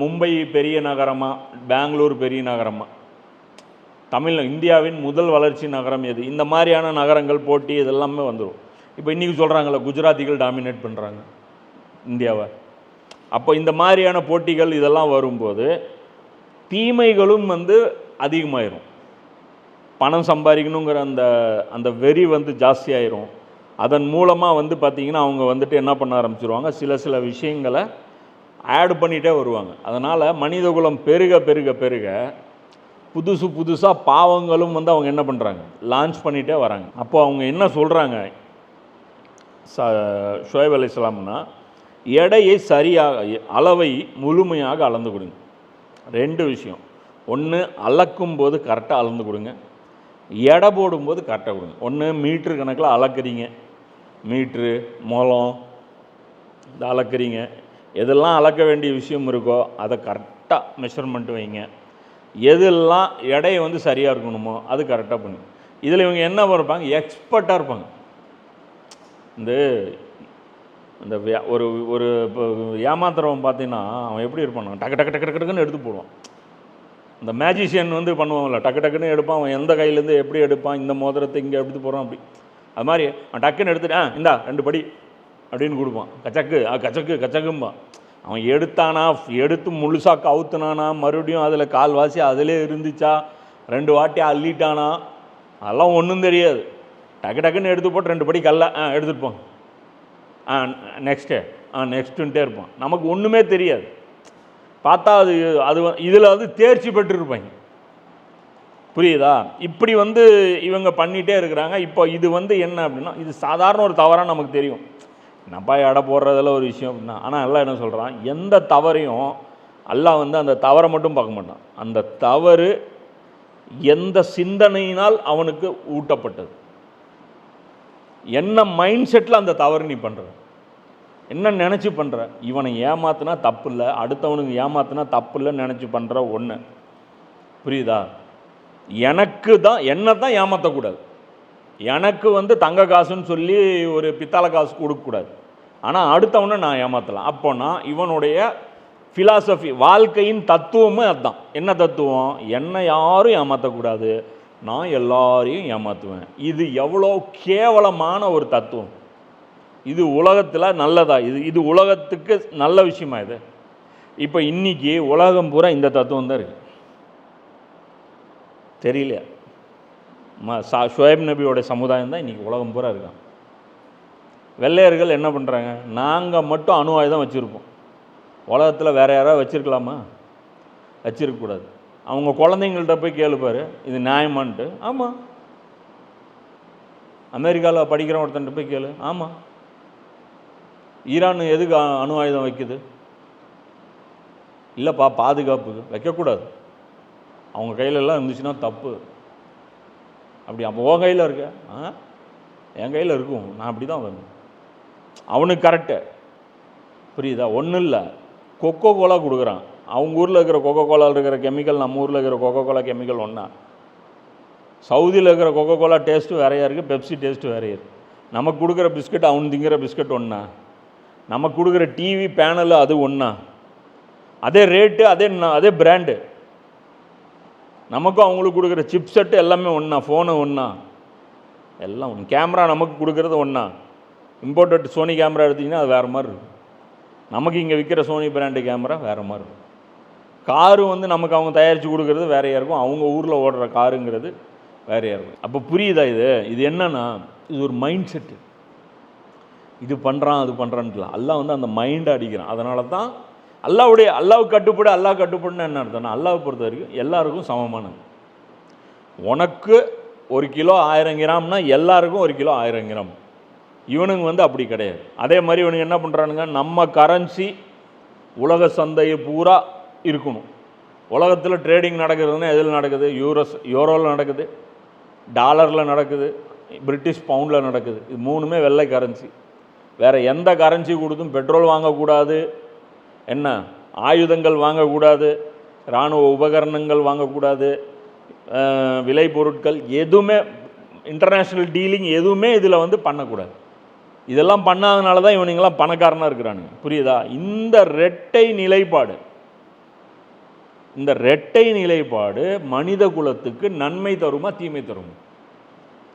மும்பை பெரிய நகரமா, பெங்களூர் பெரிய நகரமா, இந்தியாவின் முதல் வளர்ச்சி நகரம் எது? இந்த மாதிரியான நகரங்கள் போட்டி இதெல்லாமே வந்துடும். இப்போ இன்றைக்கி சொல்கிறாங்களே, குஜராத்திகள் டாமினேட் பண்ணுறாங்க இந்தியாவை. அப்போ இந்த மாதிரியான போட்டிகள் இதெல்லாம் வரும்போது தீமைகளும் அதிகமாயிரும். பணம் சம்பாதிக்கணுங்கிற அந்த வெறி ஜாஸ்தியாயிரும். அதன் மூலமாக பார்த்திங்கன்னா அவங்க என்ன பண்ண ஆரம்பிச்சிருவாங்க? சில விஷயங்களை ஆட் பண்ணிகிட்டே வருவாங்க. அதனால் மனிதகுலம் பெருக பெருக பெருக புதுசாக பாவங்களும் அவங்க என்ன பண்ணுறாங்க? லான்ச் பண்ணிகிட்டே வராங்க. அப்போ அவங்க என்ன சொல்கிறாங்க ஷுவைப் அலைஹிஸ்ஸலாம்னா, எடையை சரியாக, அளவை முழுமையாக அளந்து கொடுங்க. 2 விஷயம். ஒன்று, அளக்கும் போது கரெக்டாக அளந்து கொடுங்க. எடை போடும்போது கரெக்டாக கொடுங்க. ஒன்று மீட்ரு கணக்கில் அளக்குறீங்க, மீட்ரு முழம் இந்த அளக்குறீங்க. எதெல்லாம் அளக்க வேண்டிய விஷயம் இருக்கோ அதை கரெக்டாக மெஷர்மெண்ட் வைங்க. எதெல்லாம் எடையை சரியாக இருக்கணுமோ அது கரெக்டாக பண்ணுங்க. இதில் இவங்க என்ன இருப்பாங்க? எக்ஸ்பர்ட்டாக இருப்பாங்க. இந்த ஒரு ஒரு இப்போ ஏமாத்துறவன் பார்த்தீங்கன்னா அவன் எப்படி இருப்பான்? டக்கு டக்கு டக்கு டக்குன்னு எடுத்து போடுவான். இந்த மேஜிஷியன் பண்ணுவாங்கள்ல, டக்கு டக்குன்னு எடுப்பான். அவன் எந்த கையிலேருந்து எப்படி எடுப்பான்? இந்த மோதிரத்தை இங்கே எடுத்து போகிறான். அப்படி அது மாதிரி அவன் டக்குன்னு எடுத்துட்டு இந்தா 2 படி அப்படின்னு கொடுப்பான். கச்சக்கு கச்சக்கு கச்சக்கும்பான். அவன் எடுத்து முழுசாக கவுத்துனானா, மறுபடியும் அதில் கால்வாசி அதிலே இருந்துச்சா, 2 வாட்டி அள்ளிட்டானா, அதெல்லாம் ஒன்றும் தெரியாது. டக்கு டக்குன்னு எடுத்து போட்டு 2 படி கல்ல எடுத்துகிட்டு நெக்ஸ்ட்டு நெக்ஸ்ட்டுன்ட்டே இருப்பான். நமக்கு ஒன்றுமே தெரியாது. பார்த்தா அது இதில் தேர்ச்சி பெற்றுருப்பாங்க. புரியுதா? இப்படி இவங்க பண்ணிகிட்டே இருக்கிறாங்க. இப்போ இது என்ன அப்படின்னா, இது சாதாரண ஒரு தவறாக நமக்கு தெரியும். என்னப்பா எடை போடுறதில் ஒரு விஷயம் அப்படின்னா. ஆனால் அல்லாஹ் என்ன சொல்கிறான்? எந்த தவறையும் அல்லாஹ் அந்த தவறை மட்டும் பார்க்க மாட்டான். அந்த தவறு எந்த சிந்தனையினால் அவனுக்கு ஊட்டப்பட்டது, என்ன மைண்ட் செட்டில் அந்த தவறு நீ பண்ணுற, என்ன நினச்சி பண்ணுற. இவனை ஏமாத்துனா தப்பு இல்லை, அடுத்தவனுக்கு ஏமாத்துனா தப்பு இல்லைன்னு நினச்சி பண்ணுற ஒன்று. புரியுதா? என்ன தான் ஏமாற்றக்கூடாது. எனக்கு தங்க காசுன்னு சொல்லி ஒரு பித்தளை காசு கொடுக்கக்கூடாது. ஆனால் அடுத்தவனை நான் ஏமாற்றலாம். அப்போனா இவனுடைய ஃபிலாசபி, வாழ்க்கையின் தத்துவமே அதுதான். என்ன தத்துவம்? என்னை யாரும் ஏமாற்றக்கூடாது, நான் எல்லாரையும் ஏமாற்றுவேன். இது எவ்வளோ கேவலமான ஒரு தத்துவம். இது உலகத்தில் நல்லதா? இது உலகத்துக்கு நல்ல விஷயமா? இது இப்போ இன்றைக்கி உலகம் பூரா இந்த தத்துவம் தான் இருக்குது. தெரியல. ஷுவைப் நபியோட சமுதாயம் தான் இன்றைக்கி உலகம் பூரா இருக்காங்க. வெள்ளையர்கள் என்ன பண்ணுறாங்க? நாங்கள் மட்டும் அணு ஆயுதம் வச்சுருப்போம், உலகத்தில் வேறு யாராவது வச்சுருக்கலாமா? வச்சுருக்கக்கூடாது. அவங்க குழந்தைங்கள்ட்ட போய் கேளுப்பார், இது நியாயமான்ட்டு. ஆமாம். அமெரிக்காவில் படிக்கிற ஒருத்தன்ட்டு போய் கேளு. ஆமாம். ஈரான் எதுக்கு அணு ஆயுதம் வைக்குது? இல்லைப்பா, பாதுகாப்புக்கு. வைக்கக்கூடாது. அவங்க கையிலெல்லாம் இருந்துச்சுன்னா தப்பு. அப்படி அப்போ உன் கையில் இருக்க, என் கையில் இருக்கும், நான் அப்படி தான் வேணும். அவனுக்கு கரெக்டு, புரியுதா? ஒன்றும் இல்லை, கொக்கோ கோலா கொடுக்குறான். அவங்க ஊரில் இருக்கிற கொக்கோ கோலாவில் இருக்கிற கெமிக்கல் நம்ம ஊரில் இருக்கிற கொக்கோ கோலா கெமிக்கல் ஒன்றா? சவுதியில் இருக்கிற கொக்கோ கோலா டேஸ்ட்டு வேறையாக இருக்குது, பெப்சி டேஸ்ட்டு வேறையாக இருக்குது. நமக்கு கொடுக்குற பிஸ்கட் அவன் திங்கிற பிஸ்கட் ஒன்றா? நமக்கு கொடுக்குற டிவி பேனல் அது ஒன்றா? அதே ரேட்டு, அதே பிராண்டு. நமக்கும் அவங்களுக்கு கொடுக்குற சிப் செட்டு எல்லாமே ஒன்றா? ஃபோனு ஒன்றா? எல்லாம் ஒன்று. கேமரா நமக்கு கொடுக்குறது ஒன்றா? இம்போர்ட்டட் சோனி கேமரா எடுத்திங்கன்னா அது வேறு மாதிரி இருக்கும். நமக்கு இங்கே விற்கிற சோனி பிராண்டு கேமரா வேறு மாதிரி இருக்கும். காரு வந்து நமக்கு அவங்க தயாரித்து கொடுக்குறது வேறையாக இருக்கும், அவங்க ஊரில் ஓடுற காருங்கிறது வேறையாக இருக்கும். அப்போ புரியுதா? இது என்னன்னா, இது ஒரு மைண்ட் செட்டு. இது பண்ணுறான் அது பண்ணுறான்ட்டுலாம் அல்லாஹ் வந்து அந்த மைண்டை அடிக்கிறான். அதனால தான் அல்லாவுக்கு கட்டுப்படு, அல்லாஹ் கட்டுப்படுன்னு என்ன அர்த்தம்னா, அல்லாஹ் பொறுத்த வரைக்கும் எல்லாருக்கும் சமமானது. உனக்கு 1 கிலோ 1000 கிராம்னா எல்லாருக்கும் 1 கிலோ 1000 கிராம். இவனுங்க வந்து அப்படி கிடையாது. அதே மாதிரி இவனுங்க என்ன பண்ணுறானுங்க, நம்ம கரன்சி உலக சந்தையை பூரா இருக்கணும். உலகத்தில் ட்ரேடிங் நடக்குதுன்னா எதில் நடக்குது? யூரோவில் நடக்குது, டாலரில் நடக்குது, பிரிட்டிஷ் பவுண்டில் நடக்குது. இது 3மே வெள்ளை கரன்சி. வேறு எந்த கரன்சி கொடுத்தும் பெட்ரோல் வாங்கக்கூடாது, என்ன ஆயுதங்கள் வாங்கக்கூடாது, இராணுவ உபகரணங்கள் வாங்கக்கூடாது, விலை பொருட்கள் எதுவுமே, இன்டர்நேஷ்னல் டீலிங் எதுவுமே இதில் வந்து பண்ணக்கூடாது. இதெல்லாம் பண்ணாதனால தான் இவனுங்களாம் பணக்காரனாக இருக்கிறானுங்க. புரியுதா? இந்த ரெட்டை நிலைப்பாடு மனித குலத்துக்கு நன்மை தருமா தீமை தருமா?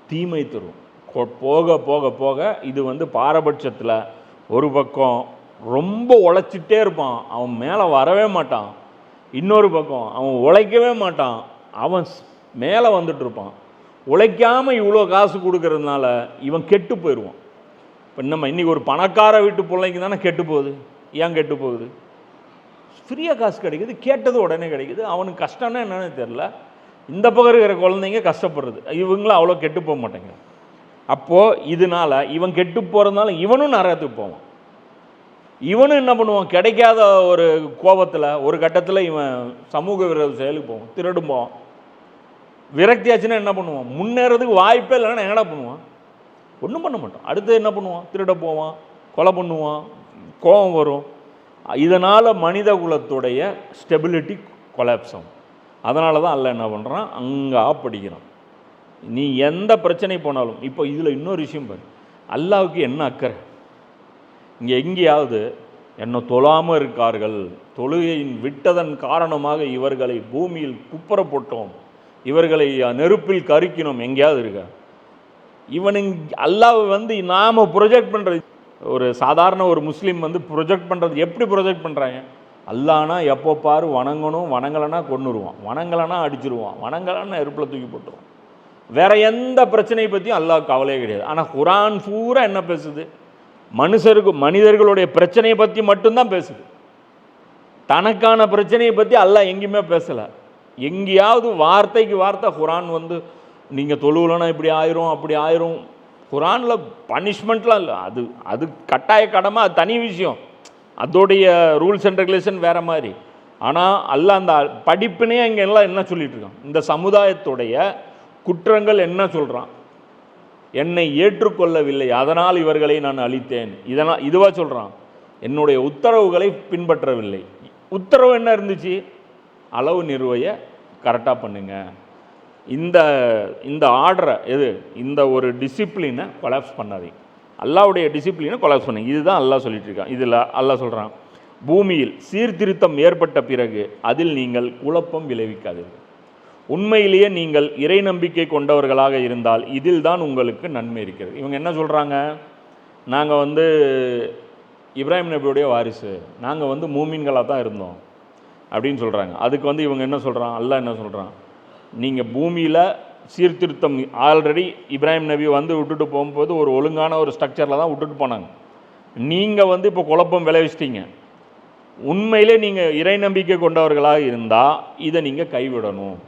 தீமை தரும். போக போக போக இது வந்து பாரபட்சத்தில் ஒரு பக்கம் ரொம்ப உழைச்சிட்டே இருப்பான், அவன் மேலே வரவே மாட்டான். இன்னொரு பக்கம் அவன் உழைக்கவே மாட்டான், அவன் மேலே வந்துட்டு இருப்பான். உழைக்காமல் இவ்வளோ காசு கொடுக்கறதுனால இவன் கெட்டு போயிடுவான். இப்போ நம்ம இன்றைக்கி ஒரு பணக்கார வீட்டு பிள்ளைக்கு தானே கெட்டு போகுது. ஏன் கெட்டு போகுது? ஃப்ரீயாக காசு கிடைக்குது, கேட்டது உடனே கிடைக்குது. அவனுக்கு கஷ்டம்னா என்னன்னு தெரில. இந்த பக்கம் இருக்கிற குழந்தைங்க கஷ்டப்படுறது, இவங்களும் அவ்வளோ கெட்டு போக மாட்டேங்க. அப்போது இதனால் இவன் கெட்டு போகிறதுனால இவனும் நரகத்துக்கு போவான். இவனும் என்ன பண்ணுவான், கிடைக்காத ஒரு கோபத்தில் ஒரு கட்டத்தில் இவன் சமூக விரோத செயலுக்கு போவான், திருடும் போவான். விரக்தியாச்சுன்னா என்ன பண்ணுவான், முன்னேறதுக்கு வாய்ப்பே இல்லைன்னா என்னடா பண்ணுவான்? ஒன்றும் பண்ண மாட்டான். அடுத்து என்ன பண்ணுவான், திருட போவான், கொலை பண்ணுவான், கோபம் வரும். இதனால் மனித குலத்துடைய ஸ்டெபிலிட்டி கொலாப்ஸ் ஆகும். அதனால தான் அல்லாஹ் என்ன பண்ணுறான், அங்கே படிக்கிறான். நீ எந்த பிரச்சனை போனாலும். இப்போ இதில் இன்னொரு விஷயம் பாரு, அல்லாஹ்வுக்கு என்ன அக்கறை? இங்கே எங்கேயாவது என்னை தொழாமல் இருக்கார்கள், தொழுகையின் விட்டதன் காரணமாக இவர்களை பூமியில் குப்புற போட்டோம், இவர்களை நெருப்பில் கருக்கினோம், எங்கேயாவது இருக்கா? இவனுங்க அல்லாஹ் வந்து நாம் ப்ரொஜெக்ட் பண்ணுறது, ஒரு சாதாரண ஒரு முஸ்லீம் வந்து ப்ரொஜெக்ட் பண்ணுறது எப்படி ப்ரொஜெக்ட் பண்ணுறாங்க? அல்லாஹ்னா எப்போ பாரு வணங்கணும், வணங்கலைன்னா கொன்னுருவான், வணங்கலைன்னா அடிச்சிருவான், வணங்கலைன்னா நெருப்பில் தூக்கி போட்டுருவான். வேற எந்த பிரச்சனையை பற்றியும் அல்லாஹ் கவலையே கிடையாது. ஆனால் குர்ஆன் பூரா என்ன பேசுது? மனிதர்களுடைய பிரச்சனையை பற்றி மட்டும்தான் பேசுது. தனக்கான பிரச்சனையை பற்றி அல்லாஹ் எங்கேயுமே பேசலை. எங்கேயாவது வார்த்தைக்கு வார்த்தை குர்ஆன் வந்து நீங்கள் தொழுவலன்னா இப்படி ஆயிரும் அப்படி ஆயிரும். குர்ஆனில் பனிஷ்மெண்ட்லாம் இல்லை, அது கட்டாய கடமை, அது தனி விஷயம், அதோடைய ரூல்ஸ் அண்ட் ரெகுலேஷன் வேறு மாதிரி. ஆனால் அல்லாஹ் அந்த படிப்பினே இங்கே எல்லாம் என்ன சொல்லிட்டு இருக்கான், இந்த சமுதாயத்துடைய குற்றங்கள் என்ன சொல்கிறான், என்னை ஏற்றுக்கொள்ளவில்லை அதனால் இவர்களை நான் அழித்தேன், இதுவாக சொல்கிறான். என்னுடைய உத்தரவுகளை பின்பற்றவில்லை. உத்தரவு என்ன இருந்துச்சு? அளவு நிறுவையை கரெக்டாக பண்ணுங்க, இந்த ஆர்டரை இந்த ஒரு டிசிப்ளினை கொலாப்ஸ் பண்ணாதீங்க, அல்லாஹ்வுடைய டிசிப்ளினை கொலாப்ஸ் பண்ணுங்க. இதுதான் அல்லாஹ் சொல்லிட்டு இருக்கான். இதில் அல்லாஹ் சொல்கிறான், பூமியில் சீர்திருத்தம் ஏற்பட்ட பிறகு அதில் நீங்கள் குழப்பம் விளைவிக்காதீர்கள். உண்மையிலேயே நீங்கள் இறை நம்பிக்கை கொண்டவர்களாக இருந்தால் இதில் தான் உங்களுக்கு நன்மை இருக்கிறது. இவங்க என்ன சொல்கிறாங்க, நாங்கள் வந்து இப்ராஹிம் நபியுடைய வாரிசு, நாங்கள் வந்து மூமின்களாக தான் இருந்தோம் அப்படின்னு சொல்கிறாங்க. அதுக்கு வந்து இவங்க என்ன சொல்கிறான், அல்லாஹ் என்ன சொல்கிறான், நீங்கள் பூமியில் சீர்திருத்தம் ஆல்ரெடி இப்ராஹிம் நபி வந்து விட்டுட்டு போகும்போது ஒரு ஒழுங்கான ஒரு ஸ்ட்ரக்சரில் தான் விட்டுட்டு போனாங்க. நீங்கள் வந்து இப்போ குழப்பம் விளைவிச்சிட்டிங்க. உண்மையிலே நீங்கள் இறை நம்பிக்கை கொண்டவர்களாக இருந்தால் இதை நீங்கள் கைவிடணும்.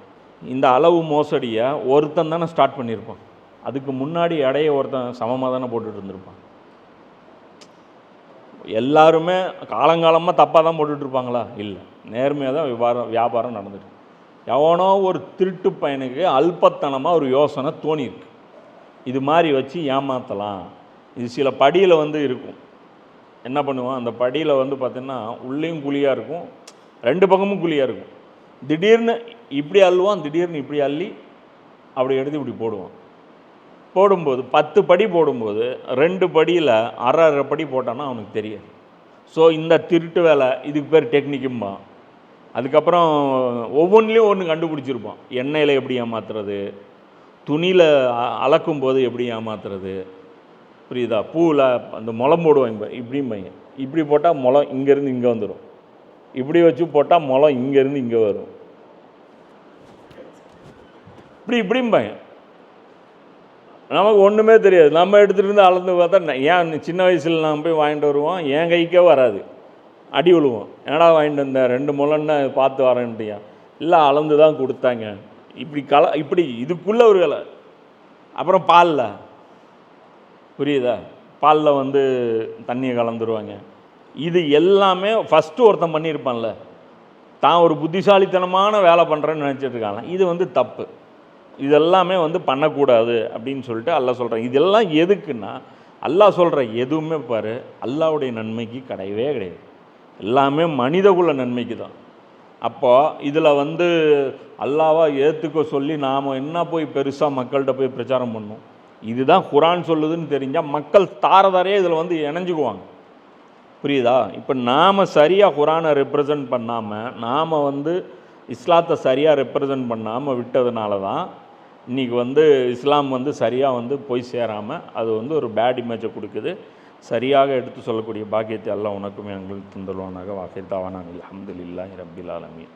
இந்த அளவு மோசடியை ஒருத்தன் தானே ஸ்டார்ட் பண்ணியிருப்பான், அதுக்கு முன்னாடி எடையை ஒருத்தன் சமமாக தானே போட்டுட்டு இருந்திருப்பான். எல்லாருமே காலங்காலமாக தப்பாக தான் போட்டுட்ருப்பாங்களா? இல்லை, நேர்மையாக தான் வியாபாரம் நடந்துட்டு. எவனோ ஒரு திருட்டு பையனுக்கு அல்பத்தனமாக ஒரு யோசனை தோணியிருக்கு, இது மாதிரி வச்சு ஏமாற்றலாம். இது சில படியில் வந்து இருக்கும். என்ன பண்ணுவான், அந்த படியில் வந்து பார்த்திங்கன்னா உள்ளேயும் குழியாக இருக்கும், ரெண்டு பக்கமும் குழியாக இருக்கும். திடீர்னு இப்படி அள்ளுவான், திடீர்னு இப்படி அள்ளி அப்படி எடுத்து இப்படி போடுவான். போடும்போது 10 படி போடும்போது 2 படியில் அரை அரை படி போட்டான்னா அவனுக்கு தெரியாது. ஸோ இந்த திருட்டு வேலை, இதுக்கு பேர் டெக்னிக்கும்பா. அதுக்கப்புறம் ஒவ்வொன்றிலையும் ஒன்று கண்டுபிடிச்சிருப்பான். எண்ணெயில் எப்படி ஏமாத்துறது, துணியில் அளக்கும்போது எப்படி ஏமாத்துறது, புரியுதா? பூவில் அந்த முளம் போடுவாங்க, இப்படியும் பையன் இப்படி போட்டால் முளம் இங்கேருந்து இங்கே வந்துடும், இப்படி வச்சு போட்டால் முளம் இங்கேருந்து இங்கே வரும், இப்படியும் பையன். நமக்கு ஒன்றுமே தெரியாது. நம்ம எடுத்துகிட்டு இருந்து அளந்து பார்த்தா, ஏன் சின்ன வயசில் நான் போய் வாங்கிட்டு வருவோம், என் கைக்கே வராது, அடி விழுவோம். என்னடா வாங்கிட்டு வந்தேன், 2 முளன்னு பார்த்து வரேன்ட்டியா, இல்லை அளந்து தான் கொடுத்தாங்க, இப்படி இதுக்குள்ளே ஒரு வேலை. அப்புறம் பாலில், புரியுதா, பாலில் வந்து தண்ணியை கலந்துருவாங்க. இது எல்லாமே ஃபஸ்ட்டு ஒருத்தன் பண்ணியிருப்பான்ல, தான் ஒரு புத்திசாலித்தனமான வேலை பண்ணுறேன்னு நினச்சிட்டு இருக்காங்க. இது வந்து தப்பு. இதெல்லாமே வந்து பண்ணக்கூடாது அப்படின்னு சொல்லிட்டு அல்லாஹ் சொல்கிறேன். இதெல்லாம் எதுக்குன்னா, அல்லாஹ் சொல்கிற எதுவுமே பாரு அல்லாஹ்வுடைய நன்மைக்கு கிடையவே கிடையாது, எல்லாமே மனிதகுல நன்மைக்கு தான். அப்போது இதில் வந்து அல்லாஹ்வை ஏற்றுக்க சொல்லி நாம் என்ன போய் பெருசாக மக்கள்கிட்ட போய் பிரச்சாரம் பண்ணோம்? இதுதான் குரான் சொல்லுதுன்னு தெரிஞ்சால் மக்கள் தாரதாரையே இதில் வந்து இணைஞ்சுக்குவாங்க, புரியுதா? இப்போ நாம் சரியாக குரானை ரெப்ரசன்ட் பண்ணாமல், நாம் வந்து இஸ்லாத்தை சரியாக ரெப்ரசன்ட் பண்ணாமல் விட்டதுனால தான் இன்றைக்கி வந்து இஸ்லாம் வந்து சரியாக வந்து போய் சேராமல் அது வந்து ஒரு பேட் இமேஜை கொடுக்குது. சரியாக எடுத்து சொல்லக்கூடிய பாக்கியத்தை எல்லாம் உனக்குமே எங்களுக்கு தந்துள்வானாக. வாஹிதாவானா அல்ஹம்துலில்லாஹி ரப்பில் ஆலமீன்.